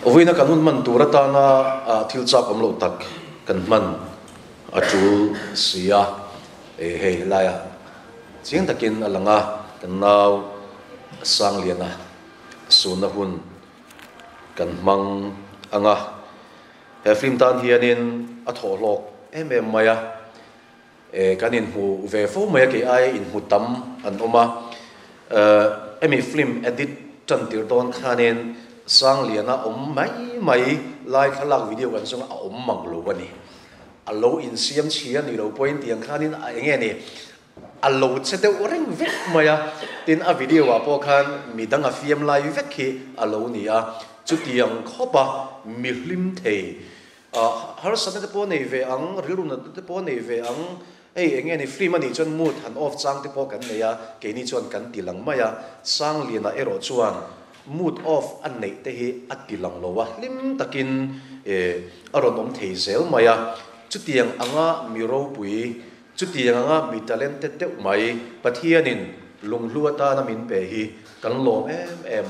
Ovina kanun man turata na thilchak amlo tak kan man atul sia hei laya chiang takin alanga kan naw sang liana suna hun kan mang anga he film tan hianin a tholok maya kanin hu ve fo maya ke ai in hutam an oma emi film edit tan tir don khanin sang liana mai like halak video kan sung a mang lo wani allo in siam chian ni lo point yang khanin a nge ni allo chete oreng vek maya tin a video wa po khan midang a film lai vek ki allo ni a chutiang khopa mihlim the har sa te po nei ve ang rilum na te po nei ve ang nge ni film ani chon mood han off chang te po kan neya ke ni chon kan tilang maya sang liana ero chuan mood off an nei te hi atilang lowa lim takin aron om theisel maya chutiang anga miro pui chutiang anga mi talented te mai pathianin lunghlu ata na min pe hi kan lom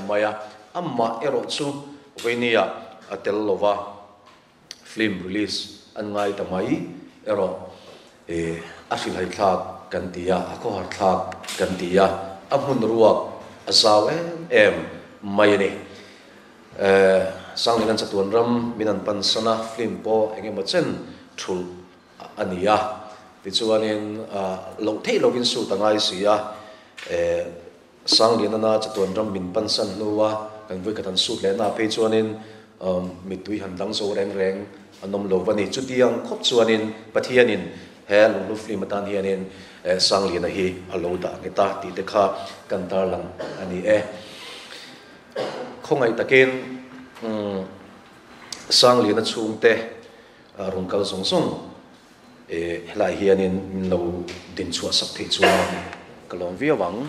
maya amma ero chu venia atel lova film release an ngai tamai ero asil hai thak kan tia ako har thak kan tia amun ruak azaw mai ni sang linan chatuan ram minan pansana film po engemaw chen thul ania tichuanin lo thei lovin su tangai sia sang linana chatuan ram min pansan nuwa kan voi katan su le na pe chuanin Mittui handang so reng anom lovani chutiang khop chuanin pathianin he Lunghlu film atan hianin sang lina hi alo da ngeta ti te kha kan tar lang ani khongai takin sang lina chungte rungkal songsong helai hianin no din chua sak the chua kalom via wang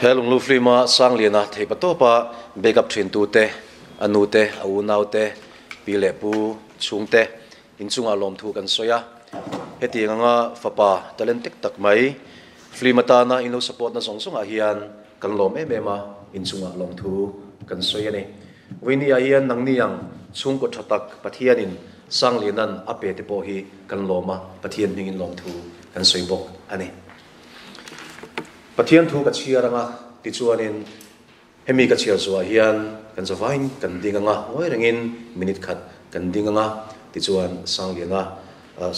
he Lunghlu film a sang lina thei patopa backup thin tu te anu te au nau te pile pu chungte inchunga lom thu kan soya heti nga fapa talentek tak mai film atana ino support na songsong a hian kan lom ma inchunga lom thu kan soya ni wini a hian nangniang chung ko thatak pathianin sang linan ape te po hi kan loma pathian hingin lom thu kan soibok ani pathian thu ka chiaranga ti chuanin hemi ka chiar zuwa hian kan zawain kan dinganga oi rengin minute khat kan dinganga ti chuan sang lianga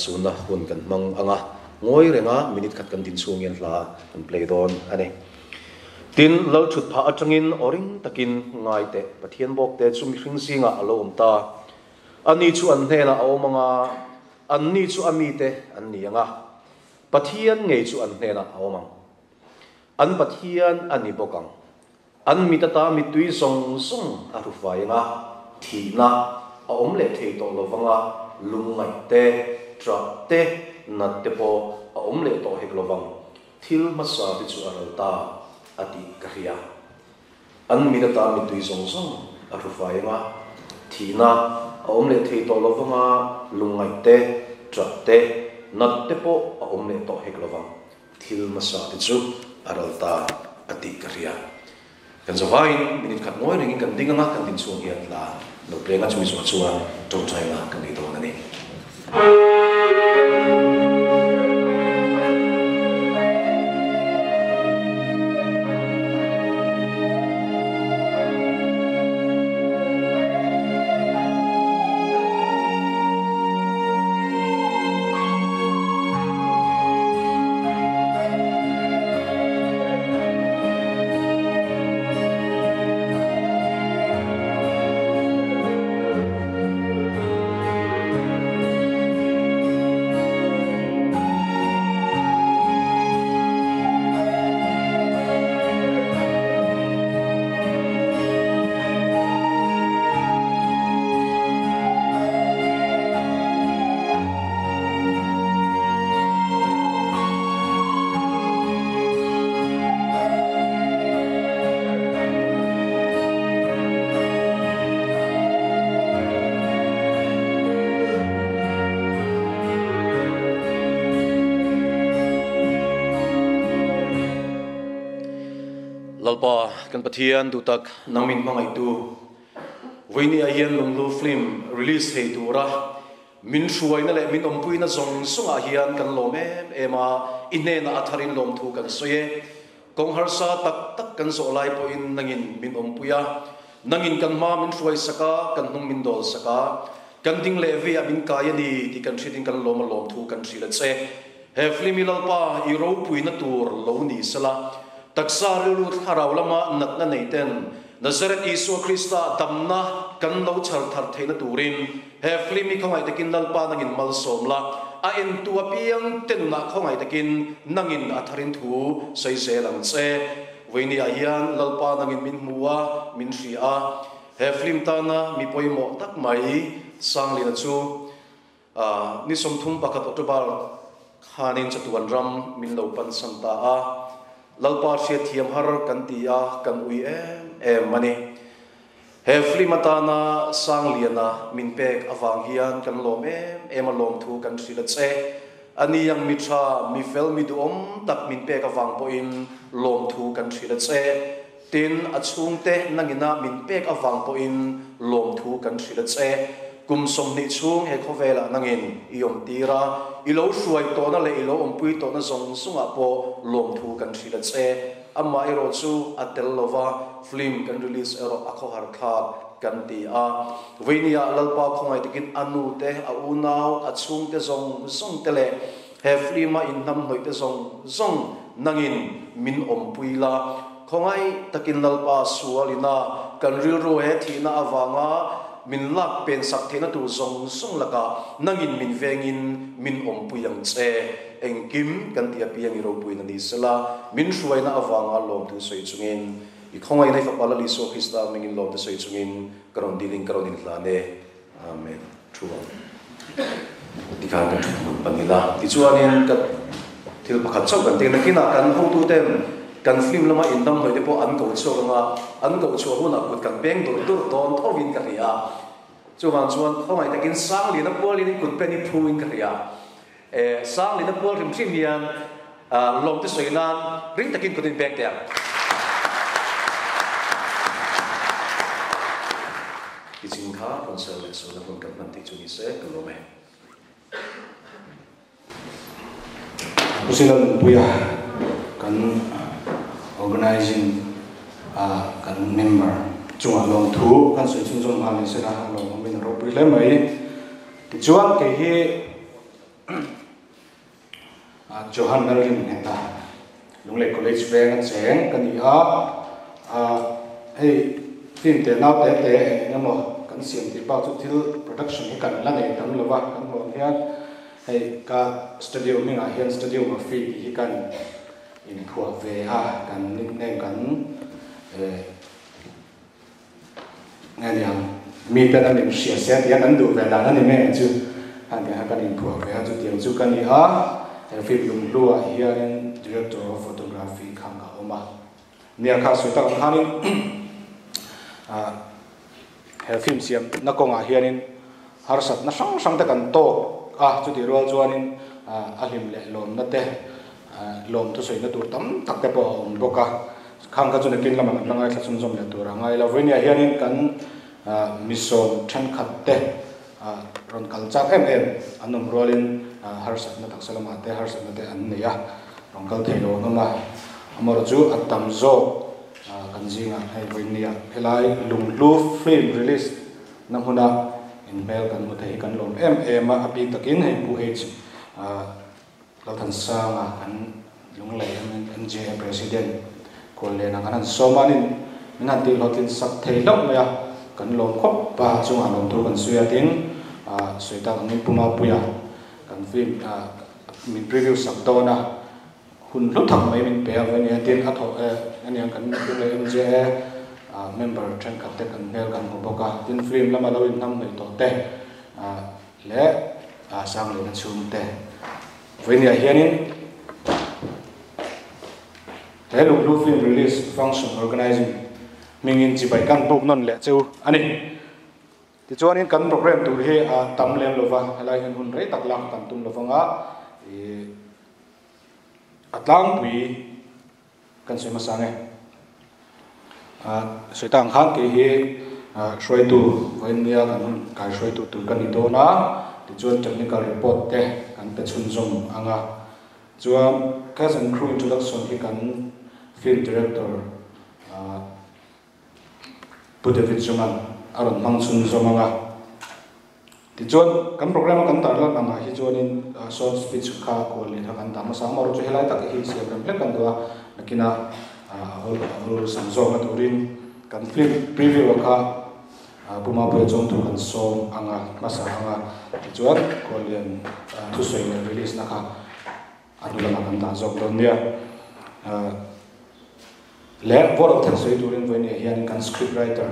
suna hun kan mang anga ngoi renga minute khat kan din chungin hla kan play don ani tin lo thut pha atangin oring takin ngai te pathian bok te chumi hring singa alo umta ani chu an hena awmanga anni chu ami te anni anga pathian ngei chu an hena awmang an pathian ani bokang an mitata Mittui song arufaianga thina aom le thei to lovanga lungai te tra te nat te po aom le to hek lovang thil masa bi chu aralta ati kahia an mitata Mittui song arufaianga thina aom le thei to lovanga lungai te tra te nat te po aom le to hek lovang thil masa bi chu aralta ati kahia kan zawain minit khat ngoi ringin kan dinga kan din chung hian la no plenga chui chuan to trai na kan ni don ani lalpa kan pathian tu tak nangmin mangai tu voini ayan Lunghlu film release hei tura min shuai na le min ompui na zong sunga hian kan lom ema nena atharin lom thu kan soye kong harsa tak tak kan so lai po in nangin min ompuya nangin kan ma min shuai saka kan hung min dol saka kan ding le vi abin kaya ni ti kan thidin kan lom thu kan thila che he film ilalpa i ro pui na tur lo ni sala taksa lu tharaw lama nat na neiten Nazaret Isu Krista damna kan lo char thar theina turin he flimi khongai takin lalpa nangin mal somla a en tu apiang tenuna khongai takin nangin atharin thu sei se lang che weini ayan lalpa nangin min muwa min ria he flim tana mi poimo tak mai sanglina chu ni somthum pakat otobal khanin chatuan ram min lo pan santa a lalpa she thiam har kan tia kan ui mani he flimatana sangliana min pek awang hian kan lom alom thu kan sila che ani yang mitra mi fel mi duom tak min pek awang po in lom thu kan sila che tin achung te nangina min pek awang po in lom thu kan sila che kum som ni chung he khovela nangin iom tira ilo shuai to na le ilo ompui to na zong sunga po lom thu kan sila che amma ero chu atel lova film kan release ero akho har kha kan ti a weinia lalpa khongai tikin anu te a unau achung te zong te le he film a in nam hoi te zong nangin min ompuila khongai takin lalpa sualina kan ril ro he thina awanga min lak pen sak thena tu zong laka nangin min vengin min ompuyang che engkim kan tia piang iro puina ni sala min shuaina awanga lom tu soi chungin I khongai nei fa pala li so Krista mingin lom tu soi chungin karon diling hlane amen thua dikha kan panila ti chuanin ka thil pakhat chau kan te na kina kan ho tu tem kan film lama indam hoi te po an ko chu huna kut kan beng dur don thovin ka ria chuan khongai takin sang li na pol in kut peni phuin ka ria sang li na pol rim thim hian lom te soinan ring takin kutin beng te Kijing kha konsel le so na kon kan man ti chu ni se kalome Usilan puya kan organizing kan member chunga long thu kan soi chung chung halin se na long min ro pui le mai ti chuan ke hi Johan Merlin heta Lunghlu college bank cheng kan I hey film te nau te namo kan siam ti pa chu thil production hi kan la nei tam lova kan mo hian hey ka studio mi nga hian studio ma free hi kan in phua ve ha kan nickname kan ngaliam mi ta na min sia sia ti an du ve la na ni me chu han ga kan in phua ve ha chu tiang chu kan I film Lunghlu hian director of photography khang ka oma nia kha su ta hanin film siam na konga hianin harsat na sang ta kan to chu ti rol chuanin ahlim le lom na te lom tu soi na tur tam tak te po boka khang ka chu na kin lama na ngai thla chum jom le tur ngai la venia hianin kan mission than khat te ron tlangzarh anum rolin harsat na tak salama te harsat na te an neya ron kal thelo ngama amor chu atam zo kanjinga hai voinia helai Lunghlu film release namhuna in mail kan mu thei kan lom ma api takin hei pu h la than sanga kan lunglei an je president ko le na kan somanin minan ti lotin sak thei lok ya kan lom khop pa chunga lom thu kan suya tin soita kan puma puya kan film min preview sak dona hun lu thak mai min pe avenia tin atho ani kan le je member than kap te kan mel kan boka tin film lama lo in nam nei to te le sang le na chum te venia hianin he Lunghlu film release function organizing mingin chi bai kan bok non le chu ani ti chuanin kan program tur he tam lem lova helai hen hun rei tak lam kan tum lovanga atlang pui kan sema sange soitang khan ke hi soi tu với nia kan kai soi tu tu kan do na ti chuan technical report te kan te chun zom anga chuan cast and crew introduction hi kan film director David Zuman aron mang chun zom anga ti chuan kan program kan tar la anga hi chuan in short speech kha ko le kan ta ma sang ma ro chu helai tak hi siam ram ple kan do nakina hol sang zom ma turin kan film preview kha puma pe chong tu kan song anga masa anga chuan korean thu soi release na kha adula na kan ta zong don dia le vor thak soi turin voi ne hian kan script writer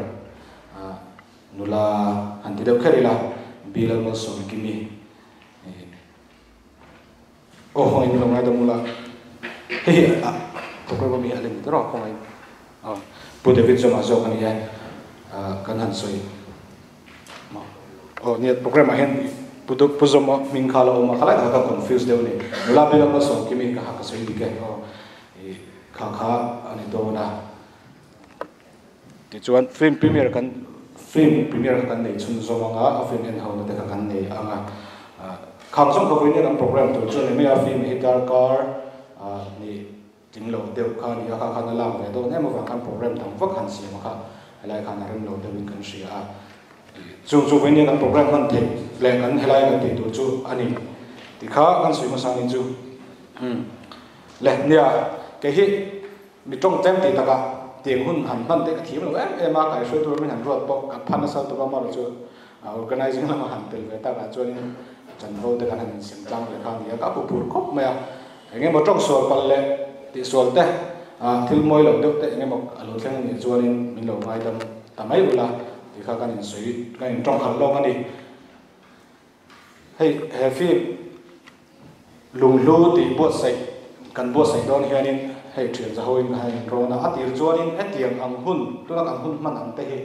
nula anti deu kharila bilal mo som kimi hoi ni longai da mula he to ko mi alem to ro hoi pu David Zoma zo kan ya kan han soi ni program hen putuk puzoma min khala o ma khala ka confuse deu ni la be la so kimi ka ka soi dike kha ani do na ti chuan film premiere kan nei chun zo nga a film en hauna de kan nei anga khang som ko ni kan program to chuan me a film hitar car ni tinglo deu kha ni kha kha na lam ve do ne ma kan program tam vak han si ma kha helai kha na rem lo de kan sia chu ve ni kan program kan the le kan helai kan ti tu chu ani ti kha kan sui ma sang ni chu le nia ke hi mi trong tem ti taka tieng hun han han te ka thim lo ma kai soi tu min han rot bok ka phan sa tu ma ro chu organizing la ma han tel ve ta ka chuan chan ho te kan han sim tlang le kha ni ka pu pur khop ma nge mo trong sol pal le ti sol te thil moi lo deuh te nge mo alo thleng ni chuan in min lo ngai dam tamai ula ti kha kan in soi kan in trong khan lo ani hei he fi Lunghlu ti bo sai kan bo sai don hianin hei thian za hoin hai rona atir chuanin etiang ang hun tula ang hun man ang te hi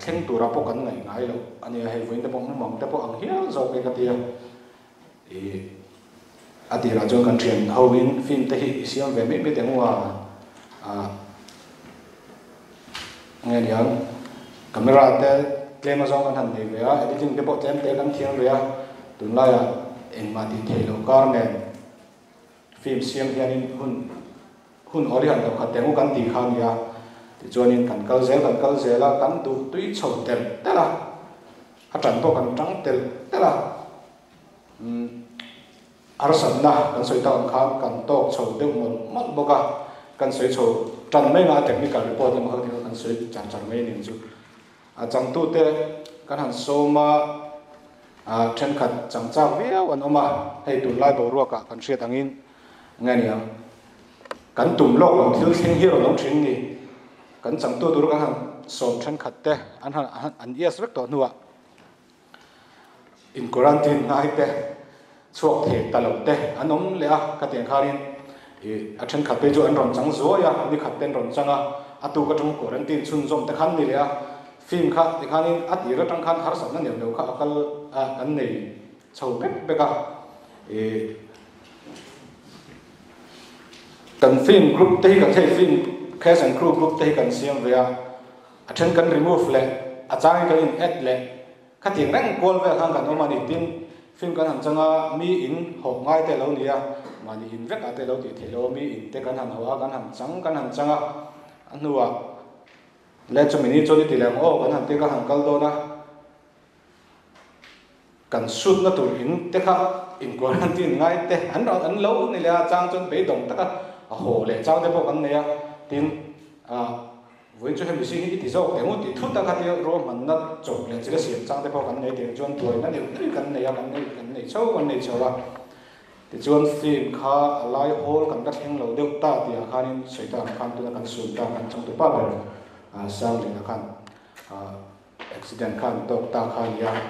thleng tura po kan ngai lo ani hei voin te po mong te po ang hian zo ke ka tia atira chuan kan thian hoin film te hi siam ve me te ngwa nge niang camera te tlema zong kan han nei ve editing te po tlem te kan thiang ve tun la ya en ma ti thelo kar ne film siam hianin hun ori han ka tengu kan ti khang ya ti chuanin kan kal zela kan tu tui chho tel tela a tan to kan tang tel tela arsan na kan soi ta kan kan tok chho de mon boka kan soi chho tan mai nga technical report ma ha kan soi chan mai ning chu a chang tu te kan han so ma then khat tlangzarh veo an oma hei tu lai bo ruaka kan hriat angin ngania kan tum lok lo thil thleng hi ro long thin ni kan chang tu tur kan han som then khat te an yes rek to nuwa in quarantine ngai te chuak the talo te anom le a ka tiang kharin a then khat pe jo an ron chang zo ya ni khat ten ron changa atu ka tung quarantine chun zom te khan ni le a film kha ti khanin ati ra tang khan har sam na nem lo kha akal kan nei chho pek beka kan film group te kan thei film cast and crew group te kan siam ve a then kan remove le a chang kan in add le kha ting rang kol ve hang kan omani tin film kan han changa mi in ho ngai te lo ni a mani in vek a te lo ti thelo mi in te kan han ho kan han changa anuwa le cho mini cho ni ti lang kan han te ka han kal do na kan shoot na tur in te kha in quarantine ngai te an lo ni le chang chon be dong ta ka ho le chang te po kan ne ya tin với cho em sinh thì do cái môn thì thút ta cái điều rồi mình nó chụp lên chỉ là xiên trang thế bao cái này thì chuyên tuổi nó đều cái này xấu à thì chuyên phim khá lại hole cái đất hình lâu được ta thì khá nên xảy ra khăn tu cái sụn ta cái trong tuổi ba đời sang thì nó khăn accident khăn tốt ta khăn ya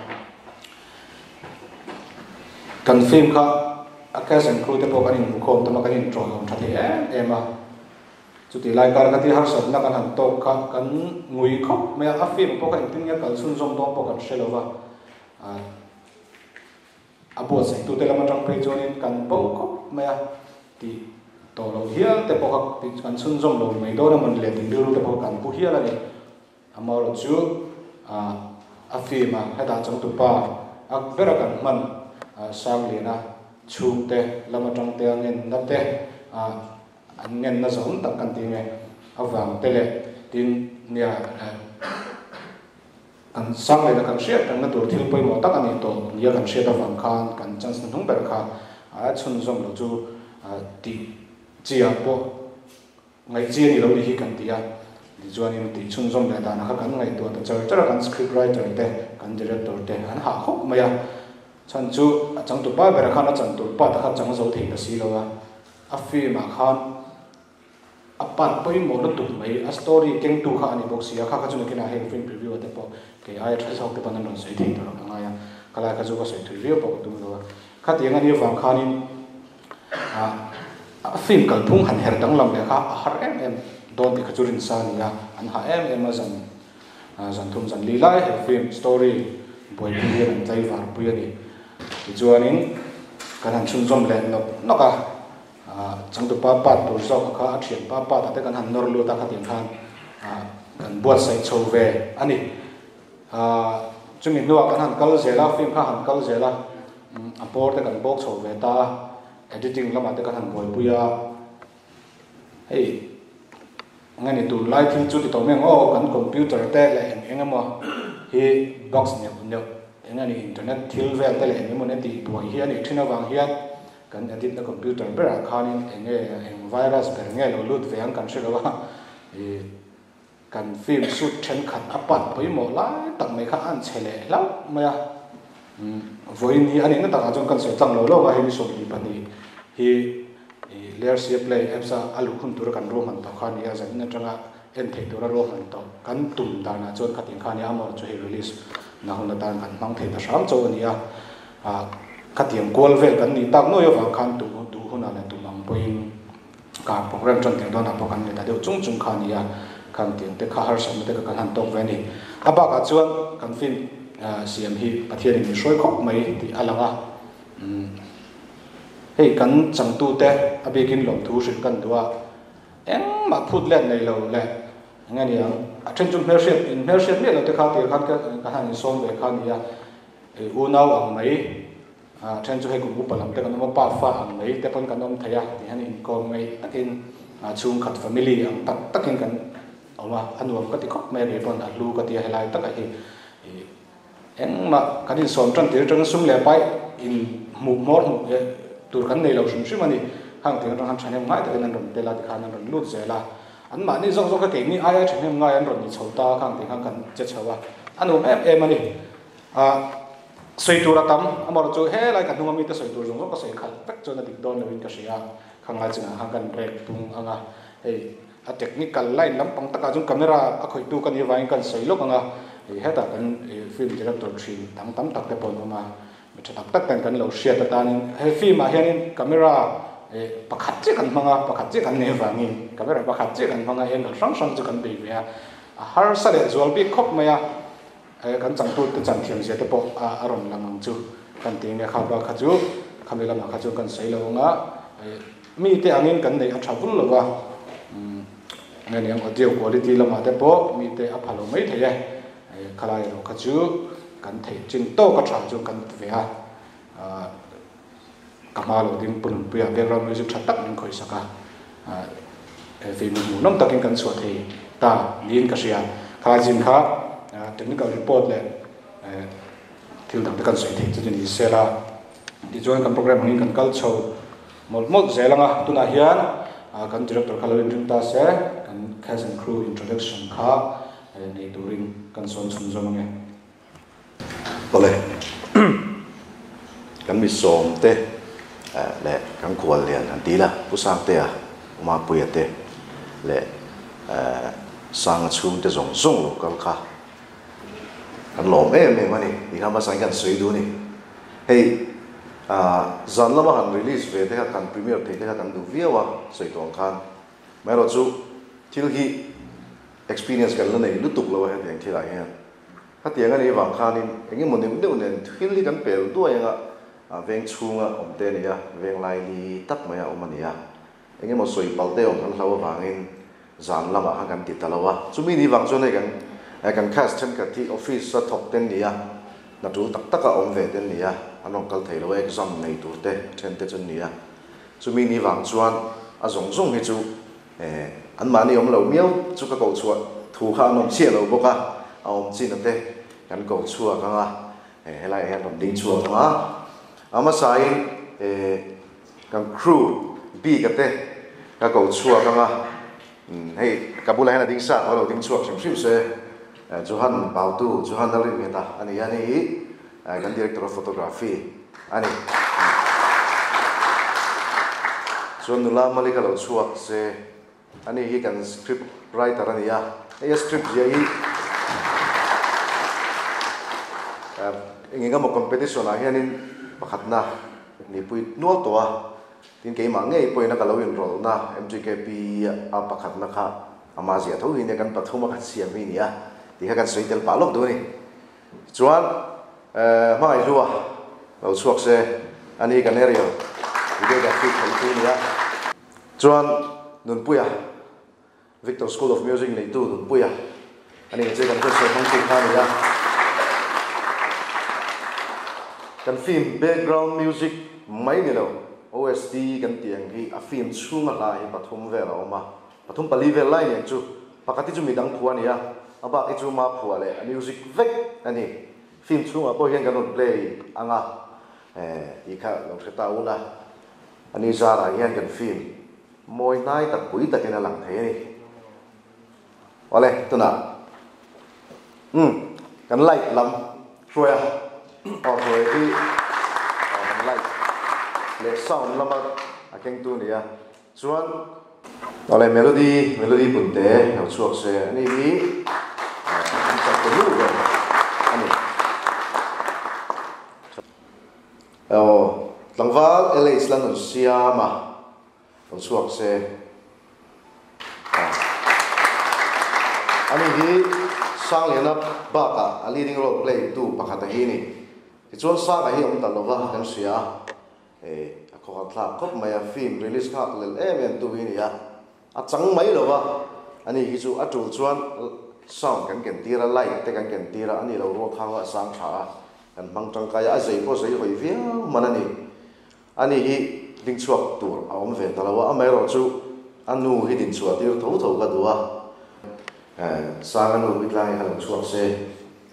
cái phim khá cái sản khu thế bao cái hình khom ta mà cái hình trội không thật thì em à chút thì lại cái thì har sat na kan han to kha kan ngui khop me a film po kan tin ya kal sun zom to po kan shelova a bo sai tu te la ma tang pre jonin kan po khop me a ti to lo hial te po kan sun zom lo me do na man le tin biru te po kan pu hial ani amaro chu a film heta chang tu pa ak bera kan man sang lena chung te lama tang te angin na te an ngen na zong tak kan ti nge awang te le tin nia kan sang le kan share kan na tur thil poi mo tak ani to nia kan share awang khan kan chance nung ber kha a chun zong lo chu ti chia po ngai chia ni lo ni hi kan tia di chuan in ti chun zong le da na kha kan ngai to ta char char kan script writer te kan director te an ha khop maya chan chu chang tu pa ber khan a chan tu pa ta kha chang zo thei ta si lo a film a khan a pan poi mo no tu mai a story keng tu kha ani box ya kha kha chu kina he film preview te po ke ai thai sok te pan non sei thei to nga ya kala kha chu ko sei review po tu lo kha ti nga ni wang khan in a film kal phung han her dang lam le kha har em don ti khachurin sa ni ya an ha em zan thum zan li lai he film story boy ni an tlai var pu ya ni ti chuan in kan han chun zom le no ka chang tu pa tu zo kha a thian pa ta te kan han nor lu ta kha tiang khan kan buat sai chho ve ani chumi nuwa kan han kal zela film kha han kal zela a por te kan bok chho ve ta editing lama te kan han boy pu ya hey ngani tu lai thing chu ti to meng kan computer te le engamo hi box ne ngani internet thil vel te le engamo ne ti tu hi ani thina wang hian kan edit na computer bera khanin eng virus ber nge lo lut ve ang kan shelo wa kan film shoot then khat apat poi mo lai tak mai kha an chele lau maya voi ni ani na ta jong kan se tang lo wa hi so ni pani hi layer shape play apps alu khun tur kan ro man ta khani ya zan na tanga en thei tur ro man to kan tum da na chon khatin khani amor chu hi release na hun ta kan mang thei ta sam cho ni ya khatiam kol vel kan ni tak no yo wa khan tu huna la tu mang poin ka program chon te don apo kan ni ta de chung khani ya kan tin te kha har sam te ka han tok ve ni aba ka chuan kan film cm hi pathian ni shoi khop mai ti alanga hei kan chang tu te abikin lom thu shin kan duwa em ma phut len nei lo le ngani ang athen chung mership me lo te kha te khan ka han som ve khan ya u nau ang mai athen chu he ku palam te kan mo pa fa ang mai te pon kan om thaya ti han in ko mai takin chung khat family ang takin kan oma anuam ka ti khop me re pon alu ka ti helai ta ka hi em ma kan in som tran te tran sum le pai in mu mor mu tur kan nei lo sum sum ani hang te ran han chanem ngai te nan ron te la ti khan ron lut zela an ma ni zong zong ka ke ni ai chanem ngai an ron ni chhota khang te khang kan che chawa anu em ani soi tur atam amor chu he lai kan hungami te soi tur zong zong ka sei khal pek chona dik don lewin ka sia khang ngai chinga hang kan break tung anga ei a technical line lam pang taka jung camera a khoi tu kan hi wain kan sei lok anga heta kan film director thin tam tak te pon ma tak kan lo share ta tan he film a hianin camera pakhat che kan manga pakhat che kan ne wangin camera pakhat che kan manga angle sang chu kan be ya har sa le zol bi khop maya kan chang tu te chang thiam je te po a ron lang chu kan ting ne kha ba kha chu khamela ma kha chu kan sei lo nga mi te angin kan nei a thavul lo wa ngani ang audio quality lama te po mi te a phalo mai the khalai lo kha chu kan thei chin to ka tha chu kan ve a kamalo dim pun pia background music thatak ning khoi saka film mu nom takin kan so thei ta lin ka sia kha jin kha technical report le thil dang kan soi thei chu ni sela di join kan program ni kan kal chho mol zelanga tuna hian kan director khalawin ring ta se kan cast and crew introduction kha nei turing kan son sun zomange Pholeng kan mi som te le kan kual lian an tila pusang te ma puya te le sang chung te zong zong lo kal kha kan lom mani ni hama sang kan soi du ni hey zan lama han release ve te kan premiere te kan du viawa soi tong khan mai ro chu thil hi experience kan la nei lutuk lo ha te thila hian hatiang ani wang khanin engi monim deu nen thil li kan pel du anga veng chunga omte ni ya veng lai ni tak maya omania engi mo soi palte om kan lawa wangin zan lama ha kan ti talawa chumi ni wang chone kan kan cast chen ka ti office sa thok ten nia na tu tak tak a om ve ten nia anong kal thei lo exam nei tur te then te chun nia chumi ni wang chuan a zong zong hi chu an mani om lo miau chu ka ko chuan thu kha nom che lo boka a om chin te kan ko chua ka nga helai han om ding chua ma ama sai kan crew bi ka te ka ko chua ka nga hei kabula hena ding sa lo ding chua sim se Johan Bautu Johan Dalin meta ani kan director of photography ani so nula malika lo chuak se ani hi kan script writer ani ya script je hi inga mo competition a hianin pakhatna ni pui nual to a tin ke ma ngei poina ka lo in rol na mgkp a pakhatna kha amazia tho hi ne kan pathuma kha siam hi nia ti kha kan soitel pa lok do ni chuan mai ruwa lo chuak se ani kan area videography khol tu nia chuan nun puya Victor School of Music nei tu nun puya ani che kan se hong ti kha nia kan film background music mai ni lo OST kan tiang hi a film chunga la hi pathum ve lo ma pathum pali ve lai ni chu pakati chu midang phuan ya aba ke chu ma phuale a music vek ani film chunga po hian kan play anga i kha lo theta una ani zara hian kan film moi nai tak pui tak ena lang the ni ole tuna kan light lam roya rồi thì mình lại để sound lắm à keng tu này à chuan rồi melody bún té học chuộc xe anh ấy anh chọn cái lúc rồi anh ấy tlangzarh LA Island ở Sia mà học chuộc xe anh ấy sang liền up baka a leading role play tu pakhat hi ni ti chuan sa ga hi om talova kan sia a ko thla khop mai a film release khak lel em tu hi ni ya a chang mai lova ani hi chu a tu chuan sound kan ken tira light te kan ken tira ani lo ro khawa sang tha kan mang tang ka ya zai ko zai hoi via manani ani hi ding chuak tur a om ve talawa a mai ro chu anu hi din chuak tir tho tho ka duwa sang anu bit lai ka lo chuak se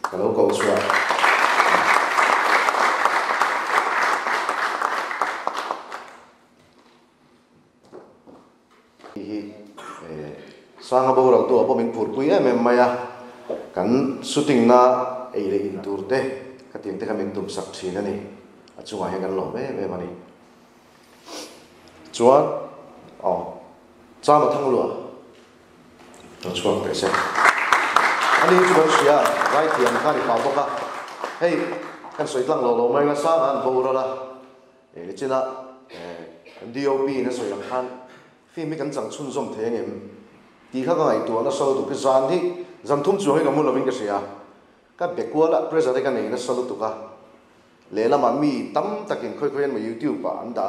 ka lo ko chuak sang abo ro to abo min pur pui em maya kan shooting na ei le in tur te ka tim te ka min tum sak thin ani a chunga he kan lo me mani chuan cha ma thang lu to chuak te se ani chuan sia right tiam kha ni pa boka hei kan soi tlang lo mai la sa an bo ro la china DOP na soi la khan film mi kan chang chun zom the ngem ti kha ngai tu na so tu ki zan hi zam thum chu hi ga mu loving ka sia ka bekwala pressure de ka nei na so tu ka le la ma mi tam takin khoi khoi ma YouTube pa an da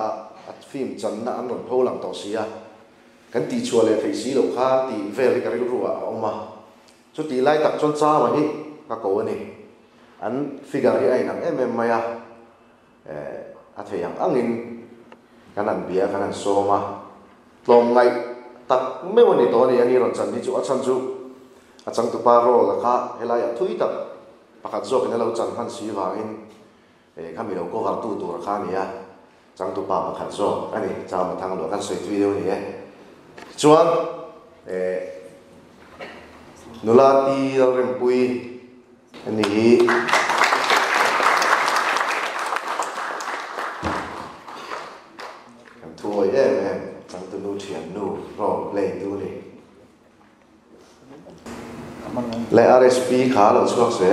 at film chan na an ron Pholeng to sia kan ti chua le thei si lo kha ti ve ka ri ru a oma chu ti lai tak chon cha ma hi ka ko ni an figure hi ai nang em maya a theyang angin kanan bia kanan soma tlom ngai tak me woni to ni ani ron chan ni chu a chan chu a chang tu pa ro la kha helai a thui tak pakhat zo ken lo chan han si wa in kami lo ko var tu tur kha ni ya chang tu pa pakhat zo ani cha ma thang lo kan soi video ni chuan nulati al rempui ani hi kan thuai em chang tu nu thian nu ro play tu ni le RSP kha lo chuak se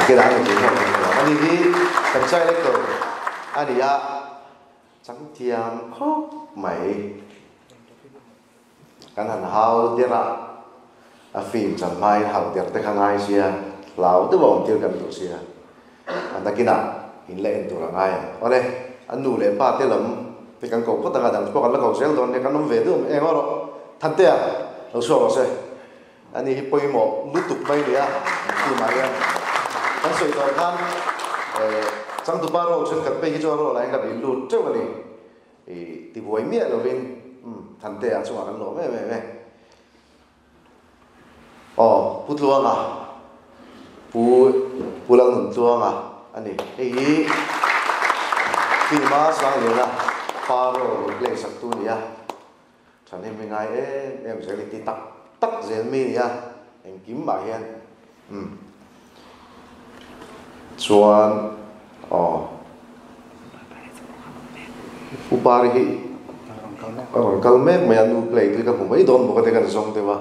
cái đó là chuyện không anh đi cảnh trai lấy cầu anh đi trắng thiam khóc mày kan han hau dira a film chan mai hau der te khangai sia lau te bom tir kan tu sia andakina in le en tu ra ngai ole anu le pa te lam te kan ko ko ta ga dang ko kan la ko sel don ne kan nom ve du e ngoro than te lo so se ani hi poi mo lu tuk mai lia ti mai ya kan soi to kan chang tu paro chen kat pe ki cho ro lai ka bi lu che wani ti boi mi lo vin than te a chunga kan lo me put luang à pu lang nun luang à ani khi mà sang lên à paro play sak tu ni à thành em mình ngay em sẽ đi tắc tắc dễ mi à em kiếm bài hen chuan upari hi còn kalmek mày ăn play thì các cũng mấy đòn một cái cái giống thế ba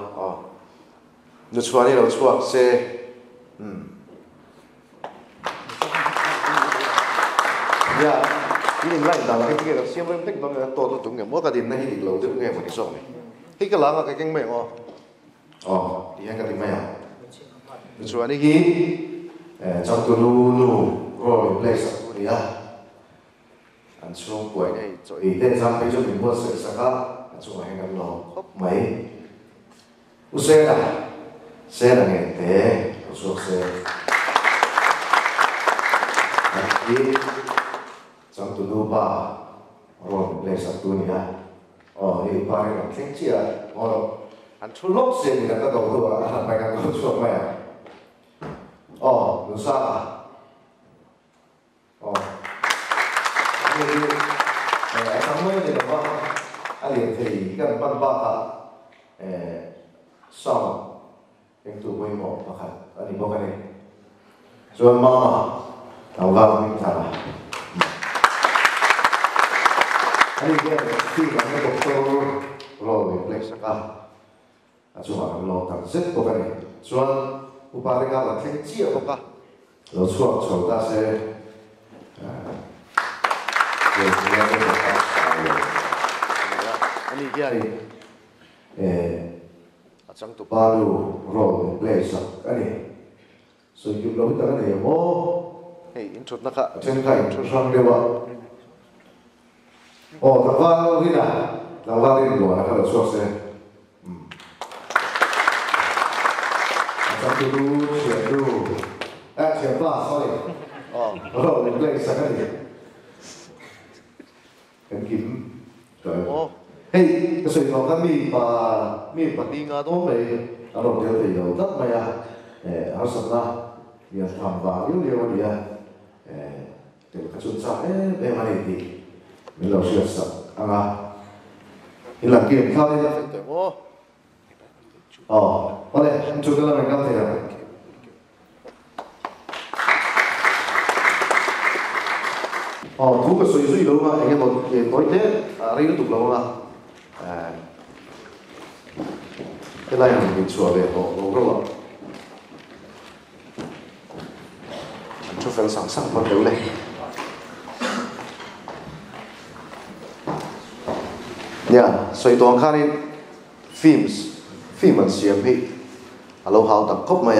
nu chuan ni lo chuak se ya ini lain dah lah kita siapa yang tek dong ya to tu ngem mo ka din na hi lo tu ngem ni so ni hi ka la ka keng me di yang ka di me nu chuan ni hi trong tu lu rồi place tu ni ya an chung quay này rồi tên sang bây giờ mình mua sợi sạc an chung hay ngắm lo mấy u xe là nghề thế số xe đi trong tu lu ba rồi place tu ni ya ini ba cái keng chia an chung lốc xe thì là cái đầu tu à phải cái đầu chuột mày nu sa trong mấy này là anh liền thì cái văn ba xong cái tụ quay một và khẩn anh đi bộ cái này rồi mama đầu vào mình thả anh đi cái khi mà cái bộ tô rồi mình lấy sắc à chúng ta làm lo tận rất bộ cái này rồi upariga là cái chia bộ cái rồi xuống chúng ta sẽ ani kia ni achang tu palu ro place ani so you lo ta ne mo hey intro na ka chen ka intro sang dewa ta va ri lo na ka lo so se achang tu chen ba sorry ro place ani kan kim rồi hey cái sự nó cái mi bát đi ngã đó mày ở đâu đều thì đâu tất mày ở sân na giờ tham vào yếu mà đi thì cái chuyện sao bên mà đi mình lo chuyện sao thì làm kia khao đi là phải tưởng có lẽ em chụp cái là mình cảm thấy là thú cái suy đâu mà anh em một cái tối thế đây nó tục lâu mà cái này mình chùa về tổ lâu rồi cho phần sẵn sàng bắt đầu lên nha xoay toàn khai đi phim mình xem hết lâu hào tập cốc mày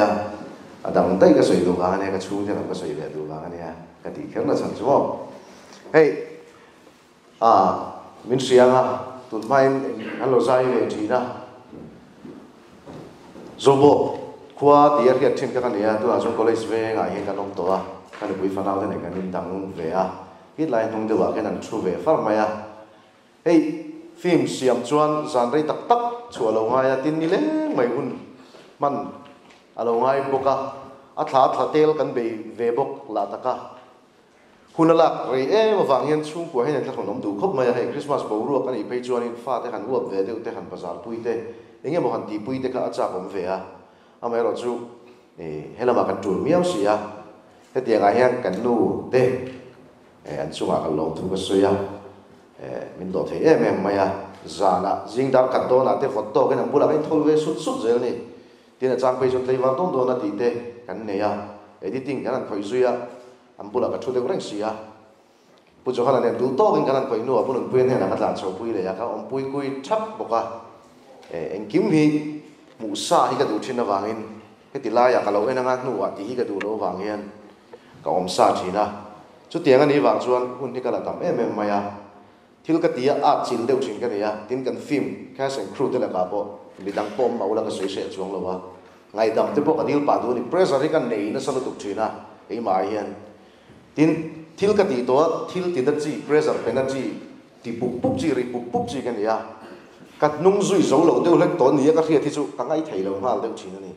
đằng tay cái xoay đồ vàng này cái chú thế là cái xoay về đồ vàng này cái tí khác là chẳng chú không hey mình xem tụi mai anh lo dai về gì đó zobo qua tiệt cái trên cái này tôi là trong college về ngày hiện cái nông tổ cái buổi phát nào thế này cái nên đăng về ít lại nông được cái này thu về phát mày hey phim xem chuan dàn đây tắc tắc chùa lâu ngay tin đi lên mày hun man lâu ngay boka thà tel kan be ve bok la taka hunalak re mà vàng hiền chung của hay là thằng nông đủ khóc mà hay Christmas bầu ruột cái này bây giờ nên pha thế hàn uổng về đều thế hàn bazar pui thế anh em một hàn tì pui thế cả cha cũng về mà rồi chú hay là mà cần chuột miêu xì thế tiền ai hang cần nu thế anh chú mà cần lâu thu cái suy mình đổ thế em mày già là riêng đào cắt đó là thế photo cái nào bữa là cái thôn về sút rồi này thì là trang bây giờ thấy vào tông đó là tí thế cái này editing cái này phải suy anh bữa là cái chút đấy cũng xì bữa giờ là nên đủ to cái này phải nuôi bữa lần quên này là cái làm sầu bui này các ông bui cùi chắp bọc anh kiếm hi mũ sa hi cái đồ trên là vàng in cái tỷ lai cái lâu cái năng nuôi thì hi cái đồ nó vàng in các ông sa chỉ na chút tiền anh ấy vàng chuan hun thì cái là tầm em mày thiếu cái tia chỉnh đều chỉnh cái này tin cái phim cast and crew thế là cả bộ mi dang pom mau la ka soi se chuang lo wa ngai dam te pok adil pa du ni pressure hi kan nei na salu tuk thina ei ma hian tin thil ka ti to thil ti da chi pressure energy ti pup chi ri pup chi kan ya kat nung zui zo lo de lek ton ni ka thia thi chu ka ngai thei lo hal de thina ni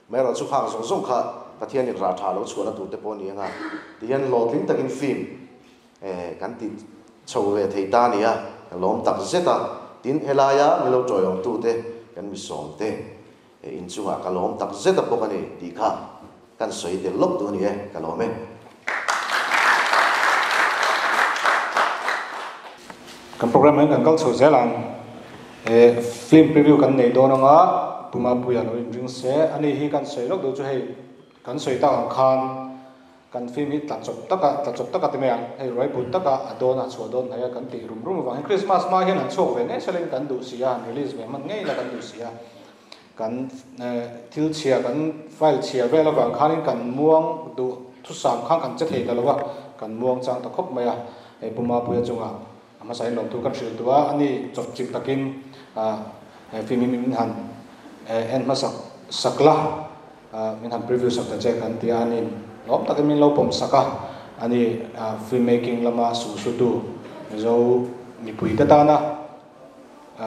mai ra chu khang song song kha pathian ni ra tha lo chu na tu te po ni nga ti hian lo tling takin film kan ti chau ve thei ta ni ya lom tak zeta tin helaya milo joyong tu te kan mi som te in chu ha ka lom tak zeta po kan ni ti kha kan soi de lok tu ni ka lo me kan program kan kal so zelang film preview kan nei do nga puma puya no ring se ani hi kan soi lok do chu hei kan soi ta ang khan kan film hi ta chop taka te me ang hei roi put taka adona chodon haya kan ti rum wang Christmas ma hian an chok ve ne seleng kan du sia release ve man ngei la kan du sia kan thil chia kan file chia ve la wang khan kan muang du thu sam khang kan che thei da lawa kan muang chang ta khop maya hei puma puya chunga ama sai lom tu kan hril tua ani chop chik takin film min han en ma sakla min han preview sak ta che kan ti anin lom takin min lo pom saka ani filmmaking lama su tu zo Mittui ta na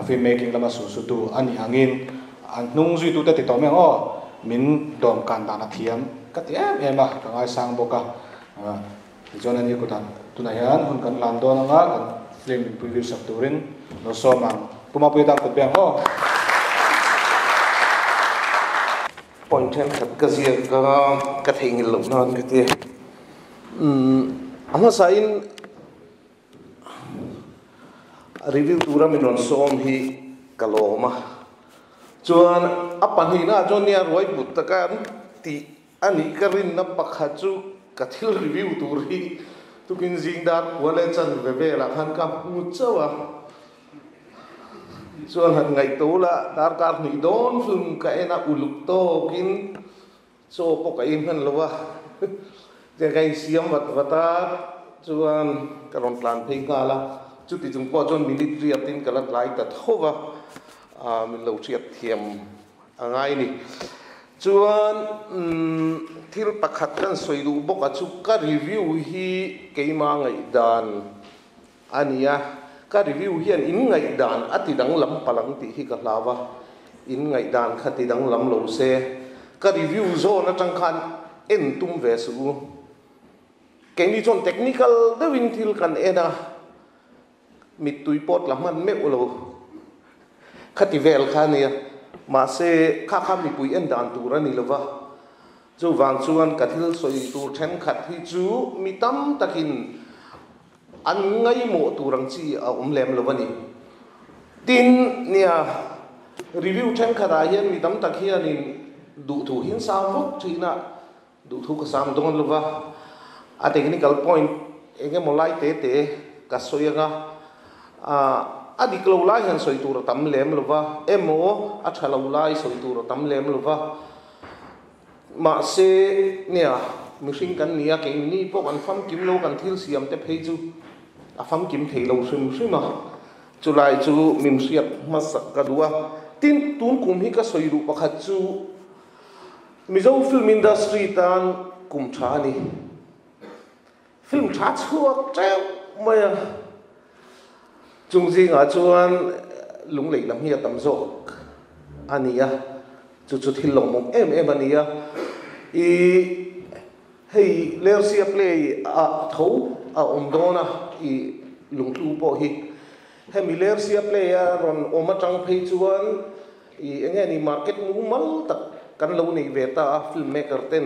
filmmaking lama su tu ani angin an nung zui tu ta ti to me o min dom kan da na thiam ka ti em ma ka ngai sang boka chon ani ko ta tuna hian hun kan lan do na nga kan film preview sak turin no so mang puma pu ta ko beng ho point ten khat ka zia ka thing lo non ka ti ama sain review tura min non som hi kaloma chuan apan hi na jon nia roi but ta kan ti ani karin na pakha chu ka thil review tur hi tukin zingdar wale chan ve la khan ka pu chawa chuan han ngai to la dar kar ni don film ka ena uluk to kin so po ka in han lowa je kai siam wata chuan karon plan phei ka la chu ti chung po chon military atin kalat lai ta thowa min lo chiat thiam angai ni chuan thil pakhat kan soidu boka chu ka review hi keima ngai dan ania ka review hian in ngai dan ati dang lam palang ti hi ka hlawa in ngai dan khati dang lam lo se ka review zo na tang khan en tum ve su kemi chon technical de win thil kan ena Mittui pot la man me ulo khati vel khania ma se kha mi pui en dan tu ra ni lova chu wang chuan ka thil soi tu then khat hi chu mi tam takin an ngai mo turang chi a lem lovani tin nia review then khara hian mi tam tak hian in du thu hin sa vok china du thu ka sam don lova a technical point enge molai te ka soyanga a diklo lai han soi tur tam lem lova emo a thalo lai soi tur tam lem lova ma se nia mishing kan nia ke ni po kan fam kim lo kan thil siam te phei chu a fam kim thei lo shima chulai chu mim siat masak ka duwa tin tun kum hi ka soi ru pakhat chu mizo film industry tan kum thani film tha chuak treo maya chung ji nga chuan lunglei lam hi tam zo ania chu thil long mong em ania i hei lersia play a tho a dona i Lunghlu po hi hemi lersia play a ron oma tang phei chuan i enge ni market mu mal tak kan lo nei ve ta filmmaker ten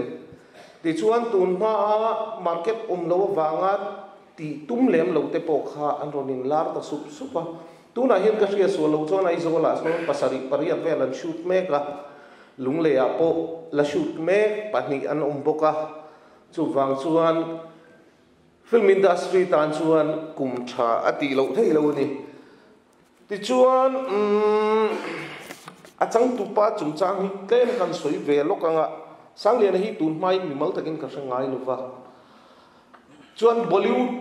ti chuan tun ma market lo wanga ti tum lem lo te po kha an ronin lar ta supa tuna hian ka ria so lo chona izola so pasari paria velan shoot meka lungle a po la shoot me pani an boka chu wang chuan film industry tan chuan kum tha ati lo thei lo ni ti chuan a chang tu pa chung chang hi ten kan soi ve lokanga sanglian hi tun mai mi mal takin ka sangai luwa chuan Bollywood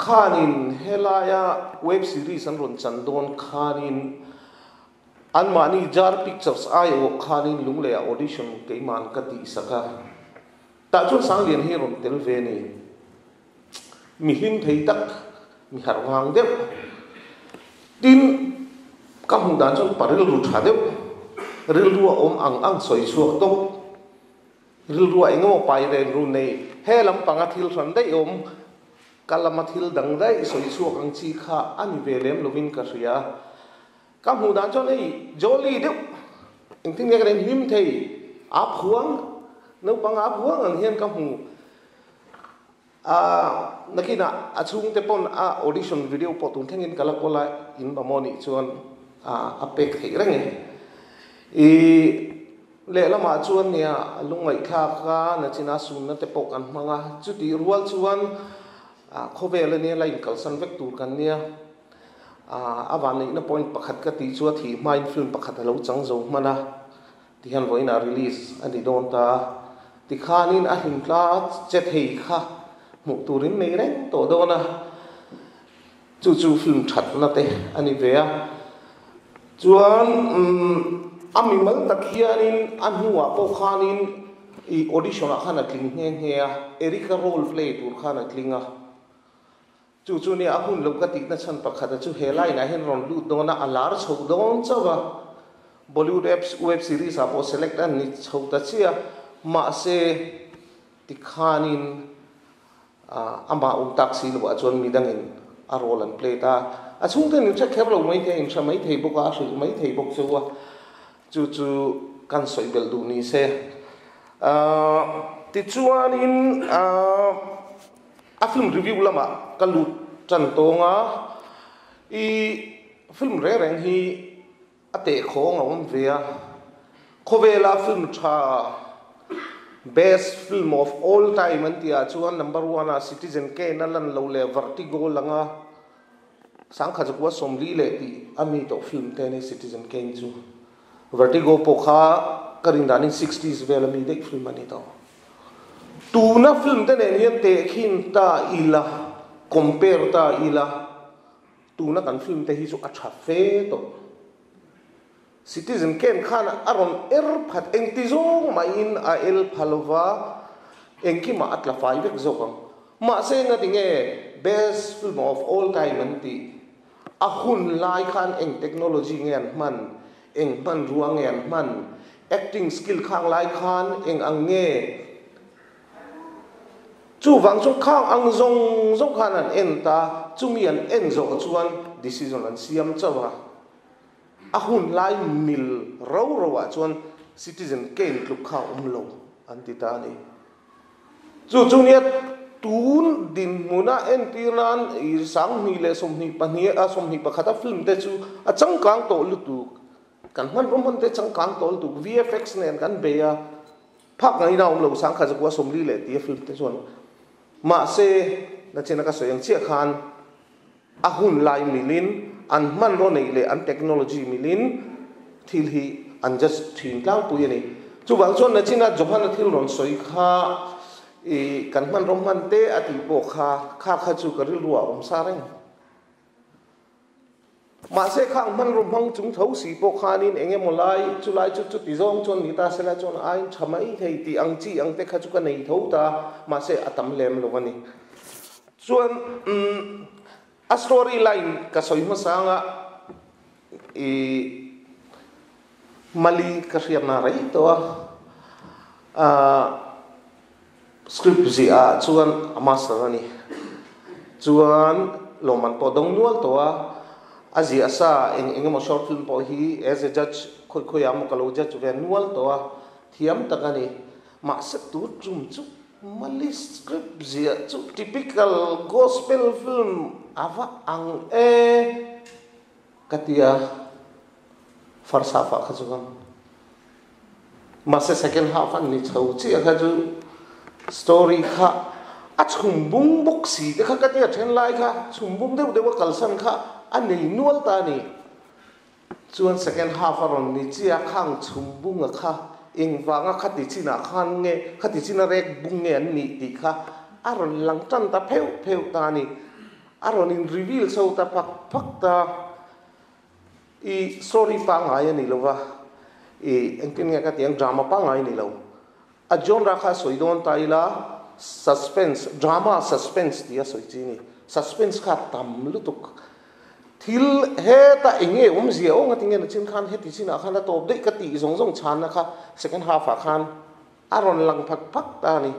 khanin helaya web series an ron chandon khanin an mani jar pictures ai o khanin lungle audition ke man ka ti saka ta chu sang lian hi rom tel ve ni mi him thei tak mi har wang deuh tin ka hung dan chon paril ru tha deuh ril ruwa ang soi chuak to ril ruwa engemaw pai ren ru nei he lam panga thil ran dei kalama thil dang dai soi chuak ang chi kha ani velem lovin ka ria ka hung dan chon ei joli deuh eng thing ne ka him thei ap huang no pang ap huang ang hian ka hung nakina achung te pon audition video potun thengin kala kola in bamoni chuan apek thei reng e le lama chuan nia lungai kha kha na china sun na te pok an manga chuti rual chuan khovel ne lain kal san vek tur kan nia awan nei na point pakhat ka ti chu thi mind film pakhat lo chang zo mana ti han voina release ani don ta ti khanin a him tla che thei kha mu turin nei reng to do na chu film that na te ani ve a chuan ami mal takhianin anhuwa po khanin i audition a khana tling nge nge a erika role play tur khana tlinga chu ni a hun lo ka ti na chan pakhat chu helai na hen ron lu do na alar chho don chawa bollywood web series a po select an ni chho ta chia ma se ti khanin amba taxi lo a chon mi dangin a role and play ta a chung te ni cha kheblo mai the in mai thei boka su mai thei bok chuwa chu kan soi bel du ni se ti chuan in a film review lama kalu chan tonga I film re reng hi ate khong on via khovela film tha best film of all time antia chuan number 1 a Citizen Kane lan lo le Vertigo langa sang kha jukwa somli le ti ami to film te ni Citizen Kane chu Vertigo pokha karin danin 60s velami dek film ani to tu na film te ne hian te khin ta ila compare ta ila tu na kan film te hi chu acha fe to Citizen Kane khana aron phat engti zong ma in a el phalwa engki ma atla fai vek zokang ma se nga tinge best film of all time anti a hun lai khan eng technology ngen man eng man ruang ngen man acting skill khang lai khan eng ang nge chu wang chu khang ang zong khan an en ta chu mi an en zo chuan decision an siam chawa a hun lai mil ro wa chuan Citizen Kane kluk kha lo anti ta ni chu ni tun din muna en tiran I sang ni le som ni pahnia a som ni pakhata film te chu a changkang to lu tu kan man rom te changkang to lu tu VFX nen kan be ya phak ngai na lo sang kha jakwa som li le ti film te chuan ma se na chena ka soyang che khan a hun lai milin an man ro nei le an technology milin thil hi an just thin tlang pu ni chu wang chon na china johan thil ron soi kha I kan man rom man te ati po kha chu karil ruwa sareng ma se khang man rom hang chung thau si po khanin enge molai chu ti zong chon ni ta sela chon ai thamai thei ti ang chi ang te kha chu ka nei thau ta ma se atam lem lo wani chuan a storyline ka soi ma sanga I mali ka riam na rai to script zia chuan master ani chuan loman po dong nual to azia sa engemaw short film po hi as a judge khoi am kalo judge ve nual to thiam takani ma se tu chum chu mali script zia chu typical gospel film ava ang katia farsafa khajugan ma se second half an ni chau chi khaju story kha a chumbung boxi de kha katia then lai kha chumbung de wa kalsan kha ani nual ta ni chuan second half aron ni chia khang chumbung kha engwanga khati china khan nge khati china rek bung nge an ni ti kha aron langtan ta pheu ta ni aron in reveal so ta pak ta i story pa ngai ni lova i engtin nga ka tiang drama pa ngai ni lo a genre kha soidon taila suspense drama suspense dia soichini suspense kha tam lutuk thil he ta enge zia ong atinge na chin khan he ti china khan la top dei ka ti zong zong chan na kha second half a khan aron lang phak phak ta ni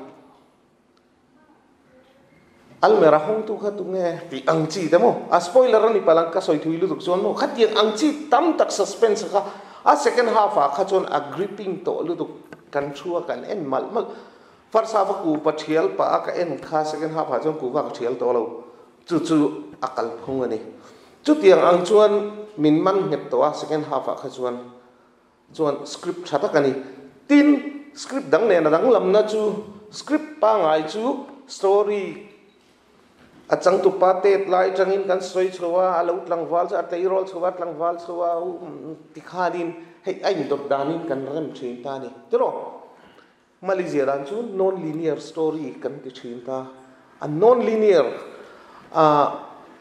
almera hong tu kha tu nge ti angchi demo a spoiler ni palang ka soi thui lu duk chon mo khat yang angchi tam tak suspense kha a second half a kha chon a gripping to lu duk kan thua kan en mal mal first half ku pathial pa ka en kha second half a chon ku ka thial to lo chu chu akal phung ani chu tiang ang chuan min man het to a second half a kha chuan script thata kani tin script dang ne na dang lam na chu script pa ngai chu story achang tu pate lai changin kan soi chwa alo tlangwal cha te rol chwa tlangwal chwa tikhanin hei ai dot danin kan rem thin ta ni tro Malaysia ran chu non linear story kan ti thin ta a non linear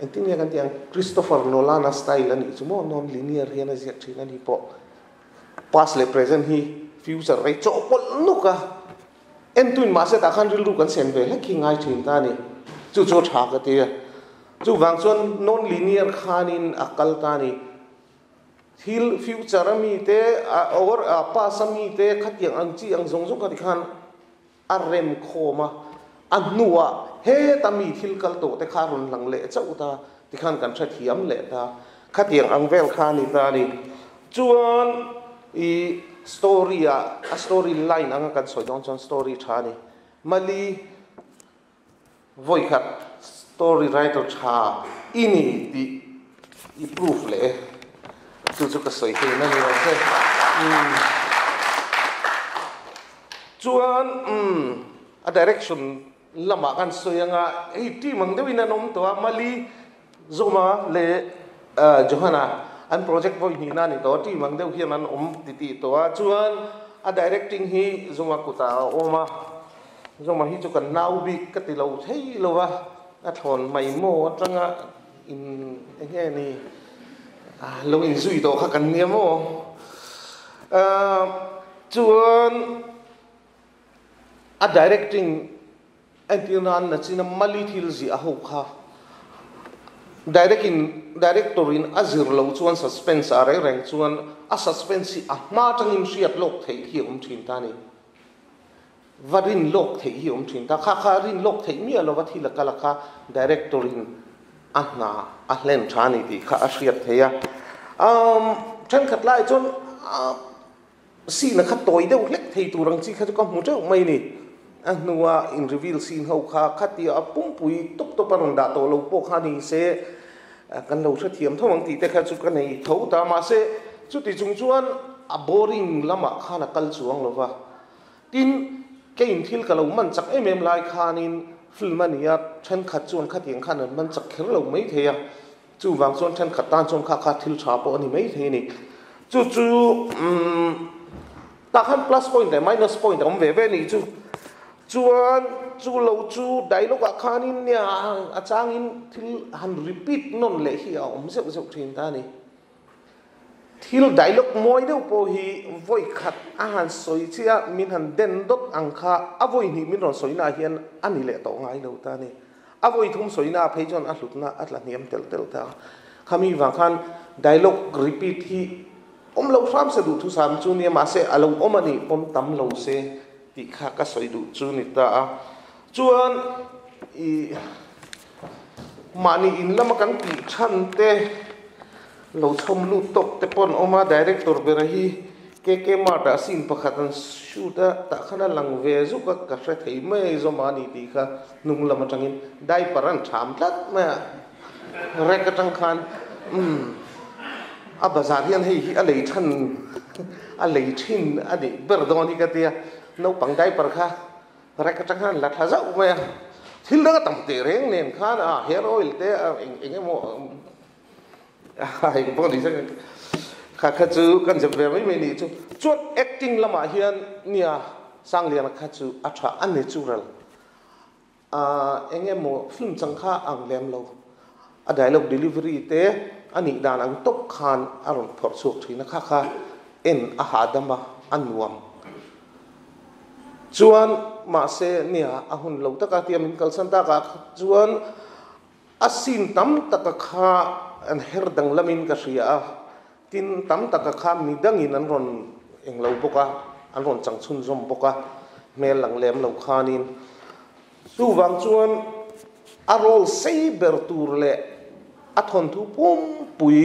entin kan tiang Christopher Nolan style ani chumo non linear hian a zia thin ani po past le present hi future rei cho pol nuka entuin ma se ta khan ril ru kan sen ve he ki ngai thin ta ni chu chu tha ka te chu wang chuan non linear khanin akal ta ni thil future mi te or past mi te khatiang ang chi ang zong zong ka khan a rem khoma anua he ta mi thil kal to te kharun lang le chau ta ti khan kan tha thiam le ta khatiang ang vel khani ta ni chuan i story a story line ang kan soi dong chon story tha ni mali voi khat story writer tha ini ti i proof le chu chu ka soi he na ni se chuan a direction lama kan soyanga ei ti mang dewina nom to mali zoma le johana an project voi ni na ni to ti mang deu hian an ti ti to chuan a directing hi zoma kuta oma zoma hi chu kan nau bi ka ti lo thei lo wa a thon mai mo tanga in nge ni lo in zui to kha kan niam mo chuan a directing antinan na china mali thil zi a ho kha director in azir lo chuan suspense a reng chuan a suspense a ma tangin riat lok thei hi thin ta ni varin lok thei hi thin ta kha rin lok thei mi lo wa thila kala kha director in ahna a len thani ti kha a riat theya than khat lai chon si na kha toi deuh lek thei turang chi kha ko mu cheu mai ni nuwa in reveal scene ho kha khati a pum pui top top parong da to lo po kha ni se kan lo tha thiam thawang ti te kha chu kan nei tho ta ma se chu ti chung chuan a boring lama kha na kal chuang lo wa tin ke in thil ka lo man chak em lai khanin film ania than khat chuan kha tiang khan man chak kher lo mai theya chu wang chuan than khat tan chuan kha thil tha po ani mai the ni chu ta khan plus point and minus point om ve ve ni chuan chu lo chu dialogue a khanin nia a changin thil han repeat non le hi om zeu zeu thin ta ni thil dialogue moi deuh po hi voi khat a han soi chia min han den dot ang kha a voi ni min ron soina hian ani le to ngai lo ta ni a voi thum soina phei jon a hlutna atla niam tel tel ta khami wa khan dialogue repeat hi om lo sam se du thu sam chu ni ma se alo om ani pom tam lo se ti kha ka soi du chu ni ta chuan i mani in lama kan ti chan te lo thom lu tok te pon oma director berahi ke ma ta sin pakhatan shoota ta khana lang ve zu ka hre thei mai zo mani ti kha nung lama tangin dai paran tham tlat ma re ka tang khan a bazar hian hei hi a lei than a lei thin a de berdoni ka tia no pang dai par kha re ka tang khan la tha zau ma thil da tam te reng nen khan a hair oil te enge mo ai body sa kha chu kan je ve mai ni chu chuat acting lama hian nia sang lian kha chu a tha unnatural enge mo film chang kha ang lem lo a dialogue delivery te ani dan ang tok khan aron phor chuk thina kha kha en a hadama anuam chuan ma se nia a hun lo taka tiam in kalsan ta ka chuan asin tam taka kha an herdang lamin ka ria tin tam taka kha midangin an ron eng lo boka an ron changchun zom boka mel lang lem lo khanin su wang chuan a rol sei ber tur le a thon thu pum pui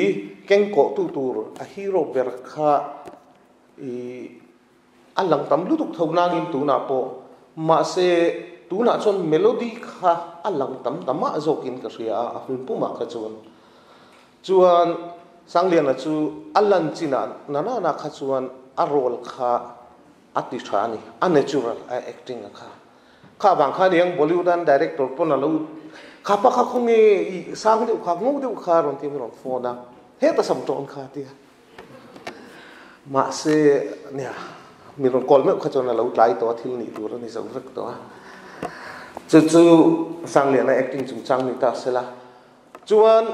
keng ko tu tur a hero ber kha i alang tam lu tuk thau nangin tu na po ma se tu na chon melody kha alang tam tama zokin ka ria a hun puma kha chuan sanglian na chu alan china nana na kha chuan a role kha ati thani a natural a acting kha bang kha niang Bollywood an director pon alo kha pa kha khonge sang de kha ngau de kha ron tim ron phone he ta sam ton kha ti ma se nia mi ron kol me kha chon alo tlai to thil ni tur ni zau rak to chu sanglian na acting chung chang ni ta sela chuan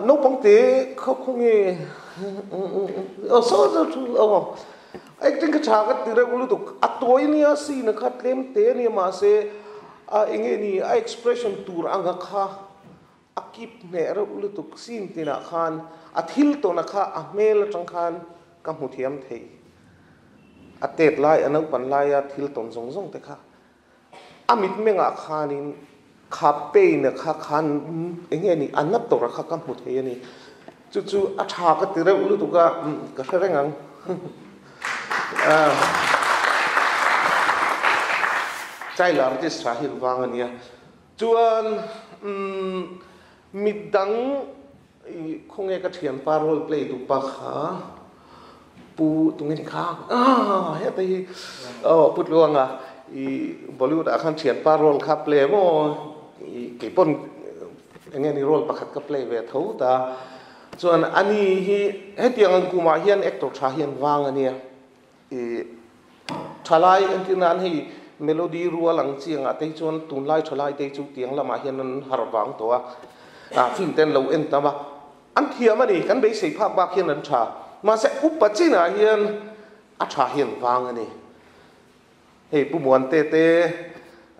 no pang te kha khonge so acting ka tha ka tire ulu tu atoi ni asi na kha tlem te ni ma se enge ni a expression tur anga kha akip ne ra ulu tu sin tina khan athil to na kha a mel tang khan ka mu thiam thei atet lai anau pan lai a thil ton zong zong te kha amit menga khanin kha pe na kha khan enge ni anap to ra kha ka mu thei ni chu a tha ka tire ulu tu ka rengang chai lar ti sahil wangania chuan midang khonge ka thian pa role play tu pa kha pu tungin kha he tai putluanga I Bollywood akan thian pa role kha play mo ke pon engeni role pakhat ka play ve thau ta chuan ani hi hetiang an kuma hian actor tha hian wangania thalai antinan hi melody rualang chianga te chuan tunlai thalai te chu tiang lama hian an harwang to film ten lo en tama an thiam ani kan be sei phak bak hian an tha ma se upachina hian a tha hian wang ani hei pumuan te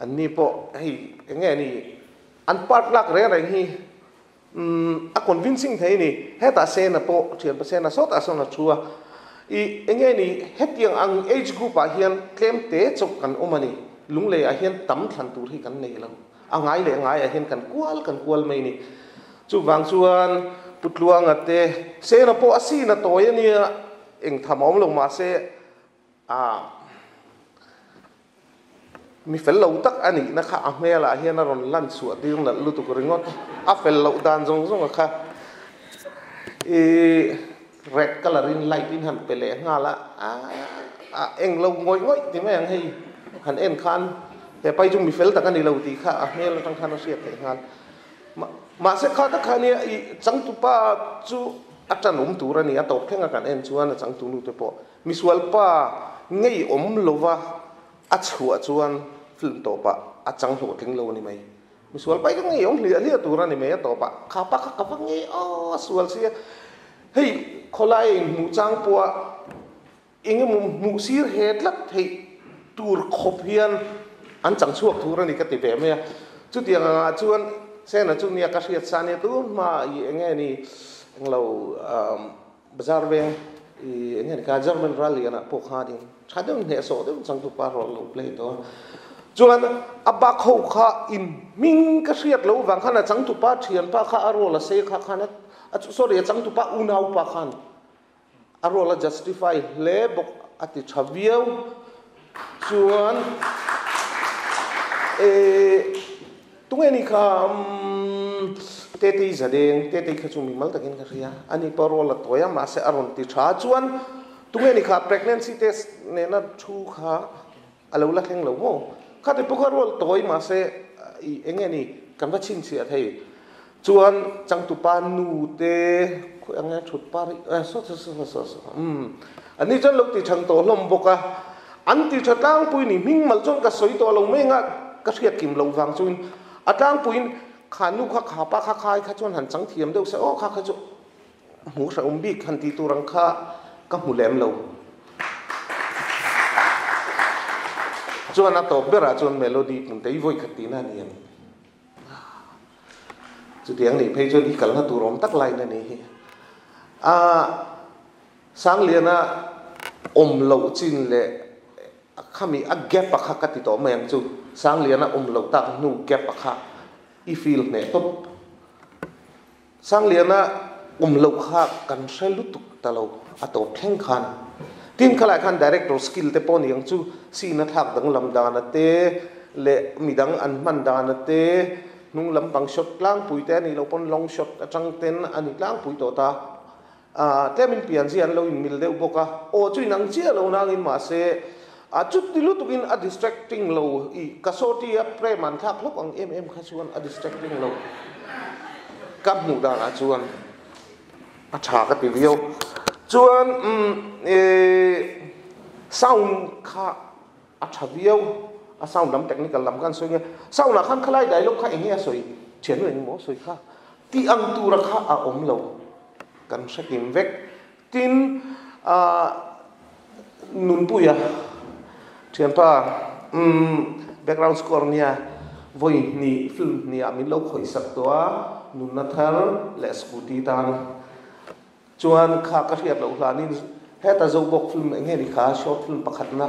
an ni po hei enge ni an part lak re hi a convincing thei ni heta se na po thian pa se na so ta so na chua I enge ni hetiang ang age group a hian claim te chok kan omani lungle a hian tam thlan tur hi kan nei lo angai le ngai a hian kan kwal mai ni chu wang chuan putluang ate se na po asi na toy ni eng thamom lo ma se mi fel lo tak ani na kha amela hian ron lan su atir na lu tu ringot a fel lo dan zong kha red color in light in han pele ngala eng lo ngoi ti me ang hei han en khan te pai jung mi fel ta kan ni lo ti kha mel tang khan sia te ngal ma se kha ta khani I chang tu pa chu atan tu ra ni atop thenga kan en chuan chang tu nu te po misual pa ngei lova a chuan film to pa a chang lo thing lo ni mai misual pai ka ngei lia tu ra ni me to pa kha pa kha pa ngei sual sia hei kholai mu chang puwa inge mu sir het lak thei tur khop hian an chang chuak thur ani ka ti ve me chu tiang chuan se na chu nia ka riat sa ne tu ma I enge ni englo bazar veng I enge ni ka German rally ana po kha ding thadem ne so dem chang tu pa ro lo play to chuan abba kho kha in ming ka riat lo wang khana chang tu pa thian pa kha aro la se kha khana sorry chang tu pa unau pa khan arola justify le bok ati thaviau chuan tungeni kha teti zadeng teti kha chumi mal takin kha ria ani parola toya ma se aron ti tha chuan tungeni kha pregnancy test ne na thu kha alo la kheng lo mo kha te pokha rol toy ma se engeni kan va chin chi a thei chuan chang tu pa nu te anga thut pari so ani chan lo ti thang to hlom boka an ti thatang pui ni ming mal chon ka soi to lo menga ka riat kim lo wang chuin atang puin khanu kha kha pa kha khai kha chon han chang thiam deuh se o kha kha chu mu sa umbi khan ti turang kha ka mulem lo chuan a to bera chuan melody pung tei voi khatina nian chu tiang ni phei chuan i kal na turom tak lai na ni sang liana lo chin le khami a gap a kha ka ti to mayang chu sang liana lo tak nu gap a kha I feel ne to sang liana lo kha kan lutuk talo ato thleng khan tin khalai khan director skill te pon yang chu si na thak dang lam da na te le midang an man da na te nung lam pang shot lang pui te ni lo pon long shot atang ten ani lang pui to ta temin pian zian lo in mil deu boka o chui nang chia lo nang in ma se a chút ti lu tukin a distracting lo I kasoti a preman thak lok ang kha chuan a distracting lo kam mu da na chuan a tha ka ti viau chuan sound kha a tha viau a sound lam technical lam kan soi nge sound na khan khalai dialogue kha enge soi chen eng mo soi kha ti ang tu ra kha a om lo kan sakim vek tin nun puya thian pa background score nia voi ni film ni a min lo khoi sak to nun na thar le scooty tan chuan kha ka riat lo hlanin heta zo bok film enge ni kha short film pakhat na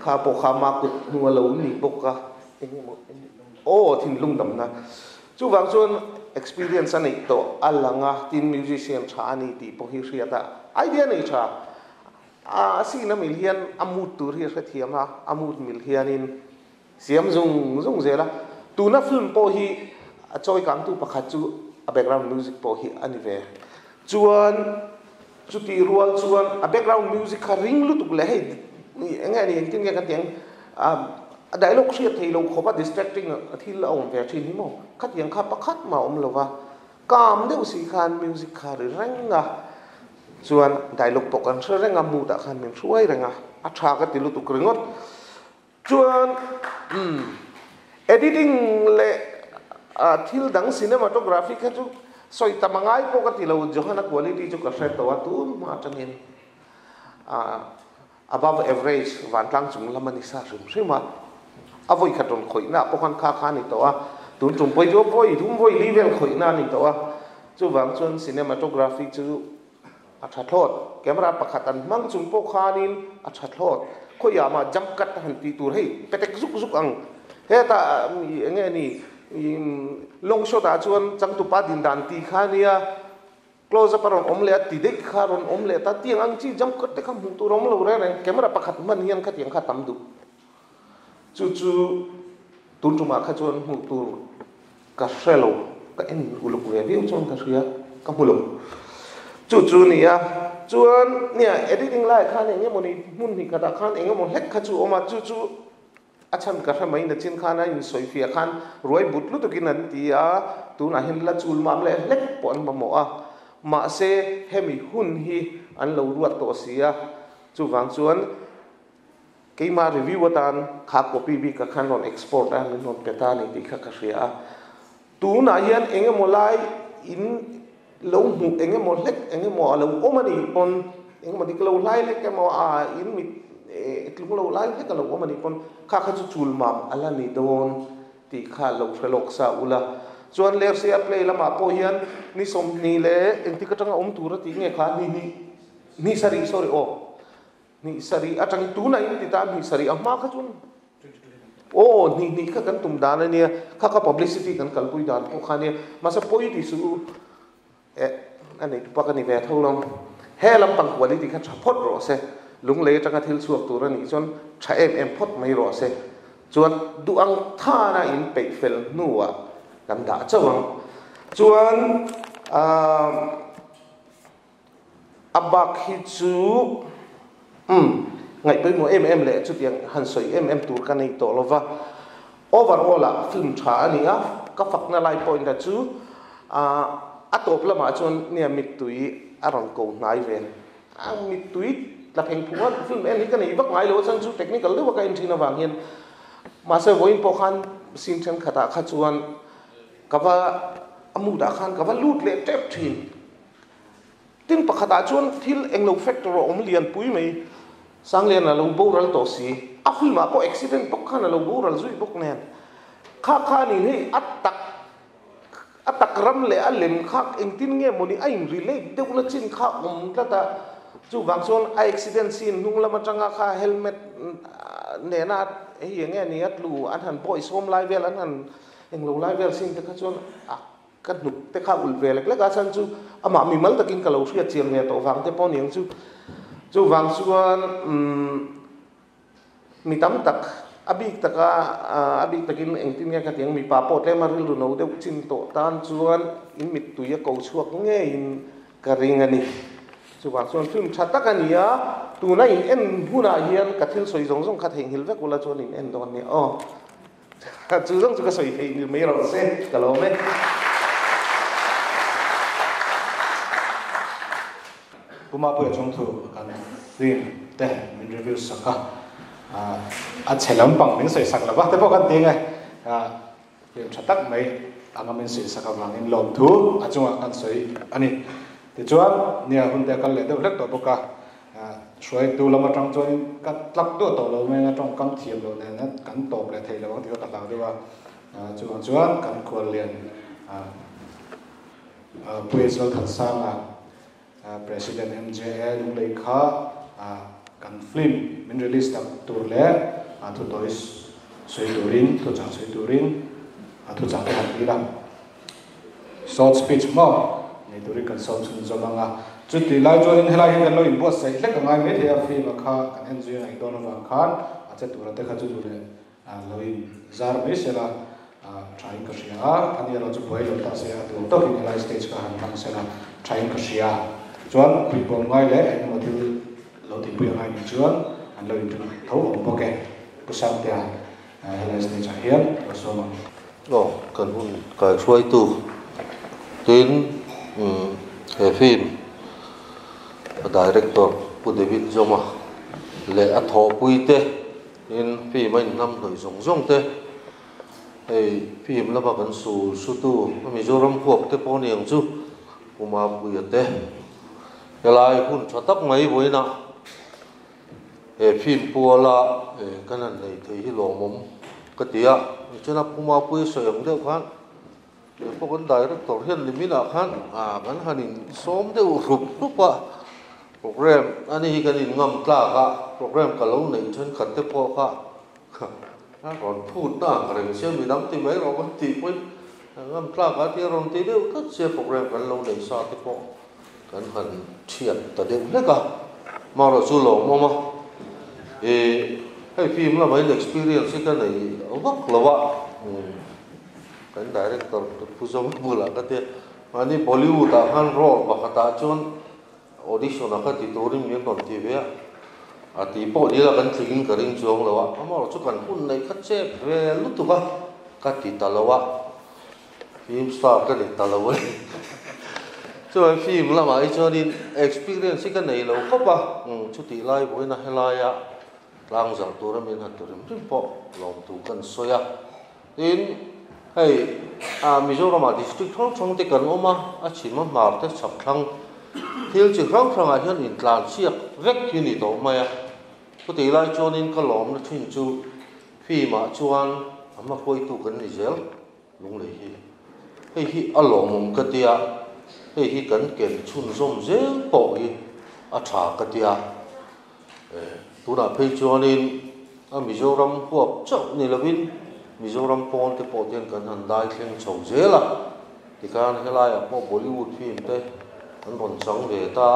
kha po kha ma kut nu lo ni bok ka enge mo thin lung dam na chu wang chuan experience ani to alanga tin musician tha ani ti po hi riata idea nei tha si na million amut tur hi thiama amut million in siam zung zela tu na film po hi a choi kang tu pakhat chu a background music po hi ani ve chuan chu ti rual chuan a background music kha ring lu tuk le he ni enga ni tin ge ka tiang a dialogue hriat thei lo khoba distracting a thil a om ve thin hi mo khat yang kha pakhat ma om lova kam deu si khan music kha renga chuan dialogue to kan renga mu ta khan min suai renga a tha ka ti lu tuk ringot chuan editing le thil dang cinematography kha chu soi tamangai po ka ti lo johana quality chu ka hret to tu ma tangin above average van tlang chung lamani sa rim avoi khaton khoina po khan kha ni to tun tum poi jo poi thum voi level khoina ni to chu wang chun cinematography chu a tha thot camera pakhatan mang chung po khanin a tha thot khoya ma jump cut han ti tur hei petek zuk ang heta enge ni long shot a chuan chang tu pa din dan ti khania close up aron omle ti dek kharon omle ta tiang ang chi jump cut te kham tu rom lo re camera pakhat man hian kha tiang kha tam du chu tun tu ma kha chuan mu tu ka selo ka en uluk ve viu chon ka ria ka muluk chu ni ya chuan nia editing lai khan enge moni mun ni ka da khan enge mo hek kha chu oma chu achan ka mai na chin khana in soi fia khan roi butlu to kin an ti a tu na hin la chul mam le lek pon ma mo a ma se hemi hun hi an lo ruat to sia chu wang chuan keima review atan kha copy bi ka khan non export an non peta ni ti kha ka ria tu na hian enge mo lai in lo mu enge mo lek enge mo lo omani pon enge mo dik lo lai lek ke mo in mit tlung lo lai lek lo omani pon kha chu chul mam ala ni don ti kha lo threlok sa ula chuan ler se play lama po hian ni som ni le eng ti ka tanga om tur ti nge kha ni sari sorry ni sari atang tu na in ti ta ni sari amma kha chun ni kha kan tum dan ni kha publicity kan kalpui dan po khani masa poi ti su ani tu pa kan ni ve tholong he lam pang quality kha thapot ro se lung le tanga thil suak tur ani chon tha em phot mai ro se chuan duang tha na in pe fel nuwa kan da chawang chuan abak hi chu ngai pe mo le chu tiang han soi tur kan nei to lova overall a film tha ani ka fakna lai point da chu atop lama chuan nia Mittui arang ko ngai ven Mittui la pheng phunga film ni kan ei bak ngai lo chang chu technical le wa ka in thina wang hian ma se voin po khan sin chen khata kha chuan kawa amu da khan kawa lut le tep thin tin pakhata chuan thil englo factor om lian pui mai sang lian alo boral to si a hulma po accident bok khan alo boral zui bok nen kha ni hei atak ram le alem khak eng tin nge moni aim relate deu na chin kha tata chu wang chuan a accident sin nung lama tanga kha helmet nena hi nge ni atlu an han boys home live vel an han englo live vel sin te kha chuan kan nuk te kha ul ve lek a san chu ama mi mal takin kalo hria chiam nge to wang te pon yang chu wang chuan mi tam tak abik takin eng tin nge ka tiang mi pa po te maril ru no de chin to tan chuan in Mittui a ko chuak nge in ka ring ani chu wang chuan film thatak ania tu na in en huna hian ka thil soi zong zong kha theng hil vek ula chuan in en don ni chu zong chu ka soi thei ni me ro se ka lo me kuma po chung thu kan rin te min review saka a chelam pang min soi sak la ba te po kan te ngai film thatak mai anga min soi saka wang in lom thu a chunga kan soi ani ti chuan nia hun te kan le de lek to boka soi tu lama tang chuan ka tlak do to lo me nga tong kam thiam lo ne na kan tok le thei lo ti ka la de wa chuan kan khol lian puisal khan sang President MJA Lunghlu kha kan film min release tak tur le thu tois soi turin thu chang soi turin thu chang han ila short speech mo nei turin kan som sun zomanga chuti lai jo in helai kan lo in boss sai hlek ngai me thea film kha kan NGO ai don wa khan acha tur te kha chu le lo in zar me sela trying ka sia ani ro chu boi lo ta se tu to in helai stage ka han kan sela trying ka sia chuan pi pon ngai le ai mo thil lo ti pi ngai ni chuan an lo in thau om poke pusam te helai stage hian so ma kan hun kai suai tu tin he film director pu David Zoma le a tho pui te in film mai nam noi zong zong te ei film la ba kan su tu Mizoram phok te pon yang chu kuma pui te helai hun thatak mai boina e film puala kanan nei thei hi lomom katia chena kuma pui soyong de khan pokon director hian limina khan kan hanin som de rupa program ani hi kan in ngam tla ka program ka lo nei chen khat te po kha còn phut na reng sia mi dam ti mai ro kan ti pui ngam tla ka ti ron ti de ka sia program kan lo nei sa te po kan han thiat ta de le ka ma ro chu lo mo ma hay phim là mấy experience cái này vất là vậy cái director phụ giúp vừa là cái tiền mà đi Bollywood ta han role và cái ta chọn audition là cái thì tôi đi miếng còn thì vậy thì bỏ đi là cái thình cái ring chuông là vậy mà rồi chút cần phun này khát chế về lúc tu cái thì ta là vậy phim star cái này ta là vậy cho phim là mấy cho nên experience cái này là không à chút thì lại với nó hay lại à tlangzarh tur min hat turim rimpo lom tu kan soya in hei Mizoram district thong te kan oma a chima mar te chap thang thil chi rang a hian in tlan chiak vek hi ni to maya puti lai chonin ka lom na thin chu phi ma chuan ama khoi tu kan ni zel Lunghlu hi alomum ka tia hi kan ken chun zom zel po hi a tha ka tia tu na phei chuanin a Mizoram huap chau ni lovin Mizoram pon te po ten kan han dai thleng chho zela ti kan helai a po Bollywood film te an ron chang ve ta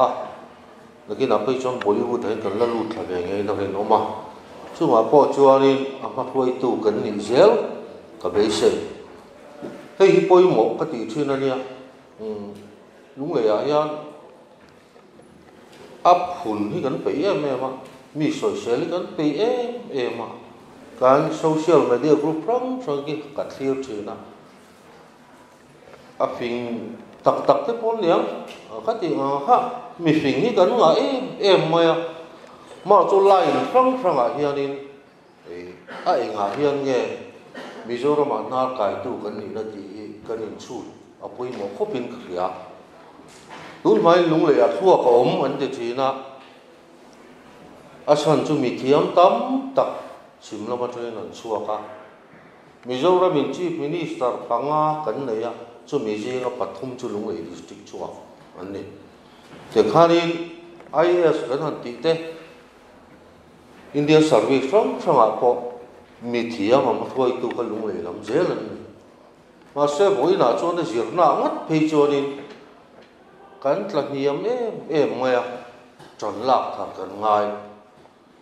lekin a phei chuan Bollywood hai kan la lut thla ve ngei na ren oma chunga po chuanin a ma khoi tu kan ni zel ka be se hei hi poi mo ka ti thin ania Lunghlu a hian ap hun hi kan pe em ma mi social kan pe em ma kan social media group from ki ka clear thina a phing tak te pon liang ka ti ha mi phing hi kan nga em ma chu line from a hianin a enga hian nge Mizoram nar kai tu kan ni na ti kan in chu a poi mo khopin khria tun mai lung le a thua ka an te thina asan chu mi thiam tam tak simlama train an chuaka Mizoram in chief minister panga kan neya chu mi jinga pathum chu lung le district chuak an ni te khanin IAS kan han ti te Indian service from a ko mi thiam am thoi tu ka lung le lam zelan ma se boina chon de zirna ngat phei chonin kan tlaniam maya chon lak tha kan ngai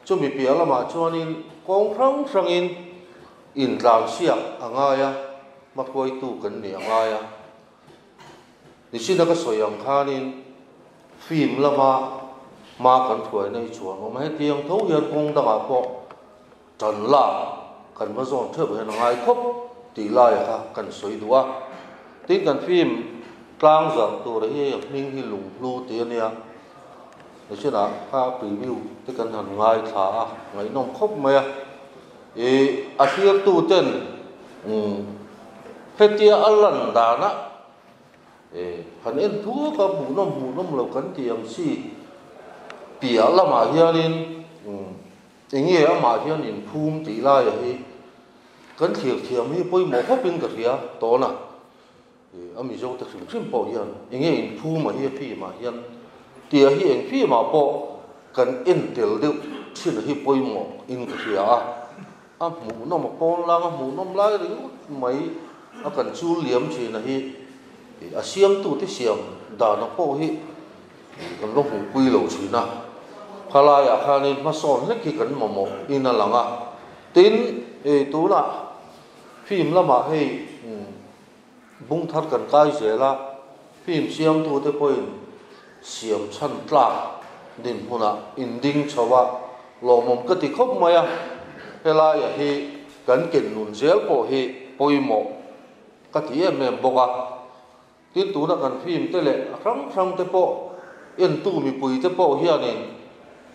chu mi piala ma chonin kong thrang in tlangzarh angaya ma khoi tu kan ni angaya ni sina ka soyang khanin film lama ma kan thuai nei chuan ma he tiang tho hian kong danga ko chon lak kan ma zon thep he ngai khop ti lai kha kan soi duwa tin kan film tlangzarh tu re he ning hi Lunghlu ti ania ni sina ka preview te kan han ngai tha ngai nom khop maya a hiar tu ten hetia alan dana han en thu ka bu nom lo kan tiang si pia lama hianin engi ama hianin phum ti lai hi kan thiam hi poi mo hopin ka ria to na ami zo ta sim po hian engi in phum ma hi phi ma hian tia hi eng phi ma po kan en tel de thin hi poi mo in ka ria a mu no ma pon la mu nom lai ri mai a kan chu liam chi na hi a siam tu te siam da na po hi kan lo hu pui lo chi na khala ya khanin ma son le ki kan mo in a langa tin tu la phim lama hei bung thar kan kai zela phim siam tu te point siam chan tla din huna in ding chawa lo mom ka ti khop maya hela ya hi kan ken nun zel po hi poimo ka ti em boka tin tu na kan phim te le rang te po en tu mi pui te po hianin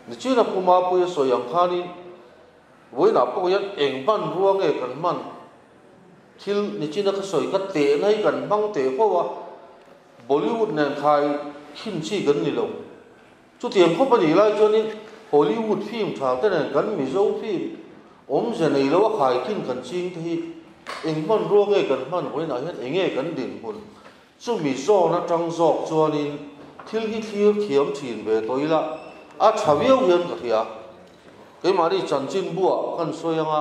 ni china puma pui so yang khani voina po yan eng ban ruang e kan man thil ni china ka soi ka te nai kan bang te po wa Bollywood nen khai khin chi kan ni lo chu tiang kho pa ni lai chonin Hollywood phim tha te nen kan mi zo phim om je nei lo khai khin kan ching thi eng man ruang e kan man voina hian eng e kan din hun chu mi zo na tlangzarh chuanin thil hi thlir thiam thin ve toila a thawiau hian ka ria ke mari chanchin bua kan soyanga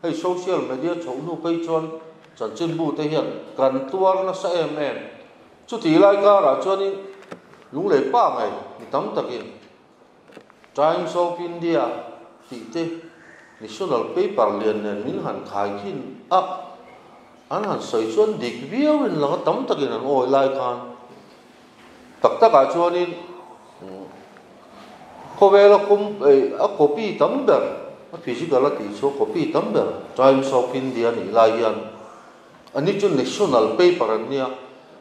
hei social media chonu pei chon chanchin bu te hian kan tuar na sa em chu ti lai ka ra chuanin lung le pa ngai ni tam takin Times of India ti te national paper lian nen min han khai khin an han soi chuan dik viau in langa tam takin an oi lai khan tak ka chuanin Kovela a copy tamber a physical ti so copy tamber Times of India ni laian ani chu national paper ania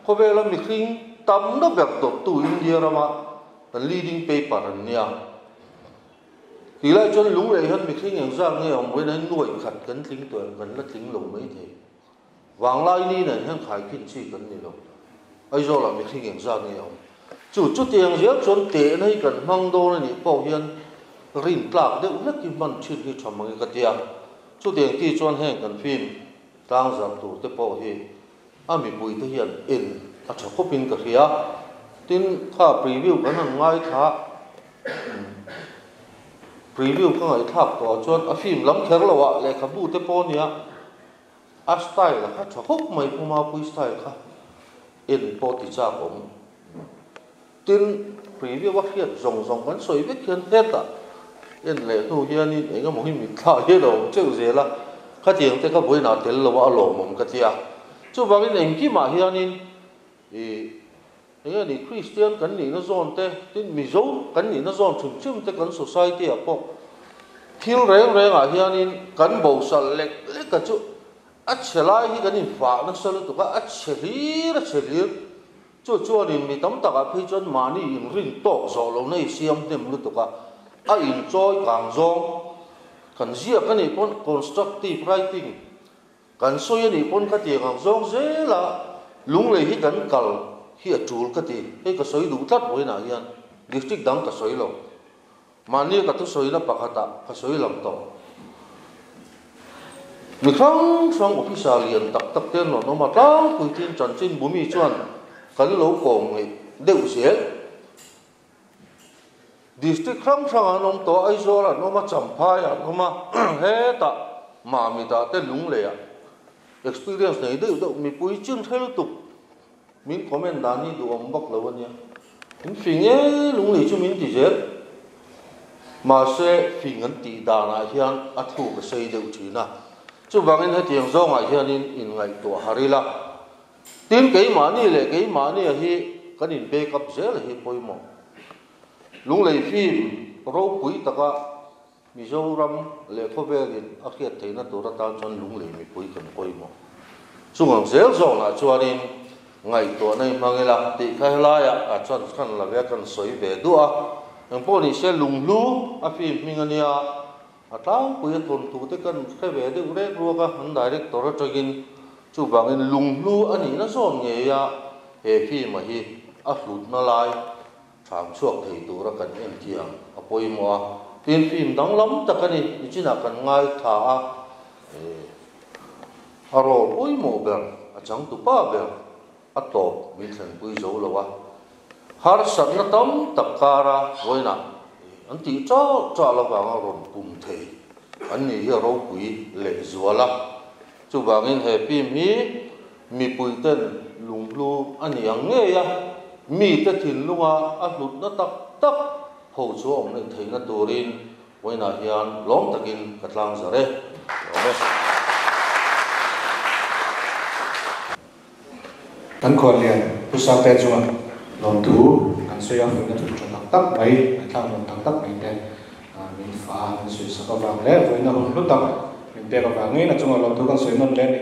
Kovela mi khing tam na ber to tu India rama the leading paper ania ti lai chon lung le han mi khing yang zang nge om we nan nuai khat kan tling to kan la tling lo mai the wang lai ni na han khai kin chi kan ni lo ai zo la mi khing yang zang nge om chu tiang hian chon te nei kan mang do ni po hian rin tlak de ulak ki man chin hi thamang ka tia chu tiang ti chon heng kan phim tlangzarh tu te po hi ami pui te hian in a tha khopin ka ria tin kha preview kan han ngai tha preview ka ngai thak to chon a film lam kher lo wa le kha bu te po nia a style la kha tha khop mai puma pui style kha in po ti cha kom tin preview wa hian zong kan soi vek hian heta en le tu hian ni enga mo hi mi tha he lo cheu zela kha tiang te ka boina tel lo wa lo mom ka tia chu bangin eng ki ma hian in enga ni Christian kan ni na zon te tin mi zo kan ni na zon chum te kan society a po thil reng a hian in kan bo sal lek ka chu a chelai hi kan in fa na sal tu ka a chelir chu ni mi tam taka phei chon mani in rin tok zo lo nei siam nem lu to ka a enjoy kang zong kan zia kan ni pon constructive writing kan soya ni pon ka ti kang zong zela lung le hi kan kal hi chul ka ti he ka soi du tlat boina hian district dang ka soi lo mani ka tu soi na pakhata ka soi lam to mi khang sang official lian tak tak ten no ma tang pui tin chan chin bumi chuan kan lo kong ngai deu sel district khang sang anom to ai zo la no ma champa ya no ma he ta ma mi ta te lung le ya experience nei deu do mi pui chin thel tu min comment dani du om bak lo ania in finge lung le chu min ti jet mà sẽ phi ngân tỷ đà này hiền ắt thu cái xây dựng chỉ na chú bằng anh hay tiếng do ngài hiền in ngày tuổi harila tin cái mà ni lệ cái mà ni hi cái in backup dễ là hi bôi mỏ lung lấy phim rau quý tất cả Mizoram lệ thô về in akhiat thấy na tuổi ta chọn lung lấy mi quý cần bôi mỏ chú ngài dễ do là cho nên ngày tuổi này mang cái là tỷ khai lai à chọn khăn là về cần soi về đua ang po ni se Lunghlu a film mingania atang puya ton tu te kan khebe de ure ruaka han director atagin chu bangin Lunghlu ani na som nge ya he film hi a hlut na lai thang chuak thei tu ra kan en tiang a poi mo film dang lam takani ichina kan ngai tha a ro poi mo ber a chang tu pa ber a top mi thlen pui zo lawa har sat na tam takara voina anti cha la wanga ron pum the an ni hi ro pui le zuala chu bangin happy mi pui ten Lunghlu ani ang nge ya mi te thin lunga a hlut na tak ho chu om nei theina turin voina hian lom takin ka tlangzarh tan khon lian pusak te chuan lom tu kan soya fu na tu tak tak mai thang lom tak tak mai te min fa kan soi sa ka wang le voina hon lu tak min te ka wang nge na chunga lom tu kan soi non le ni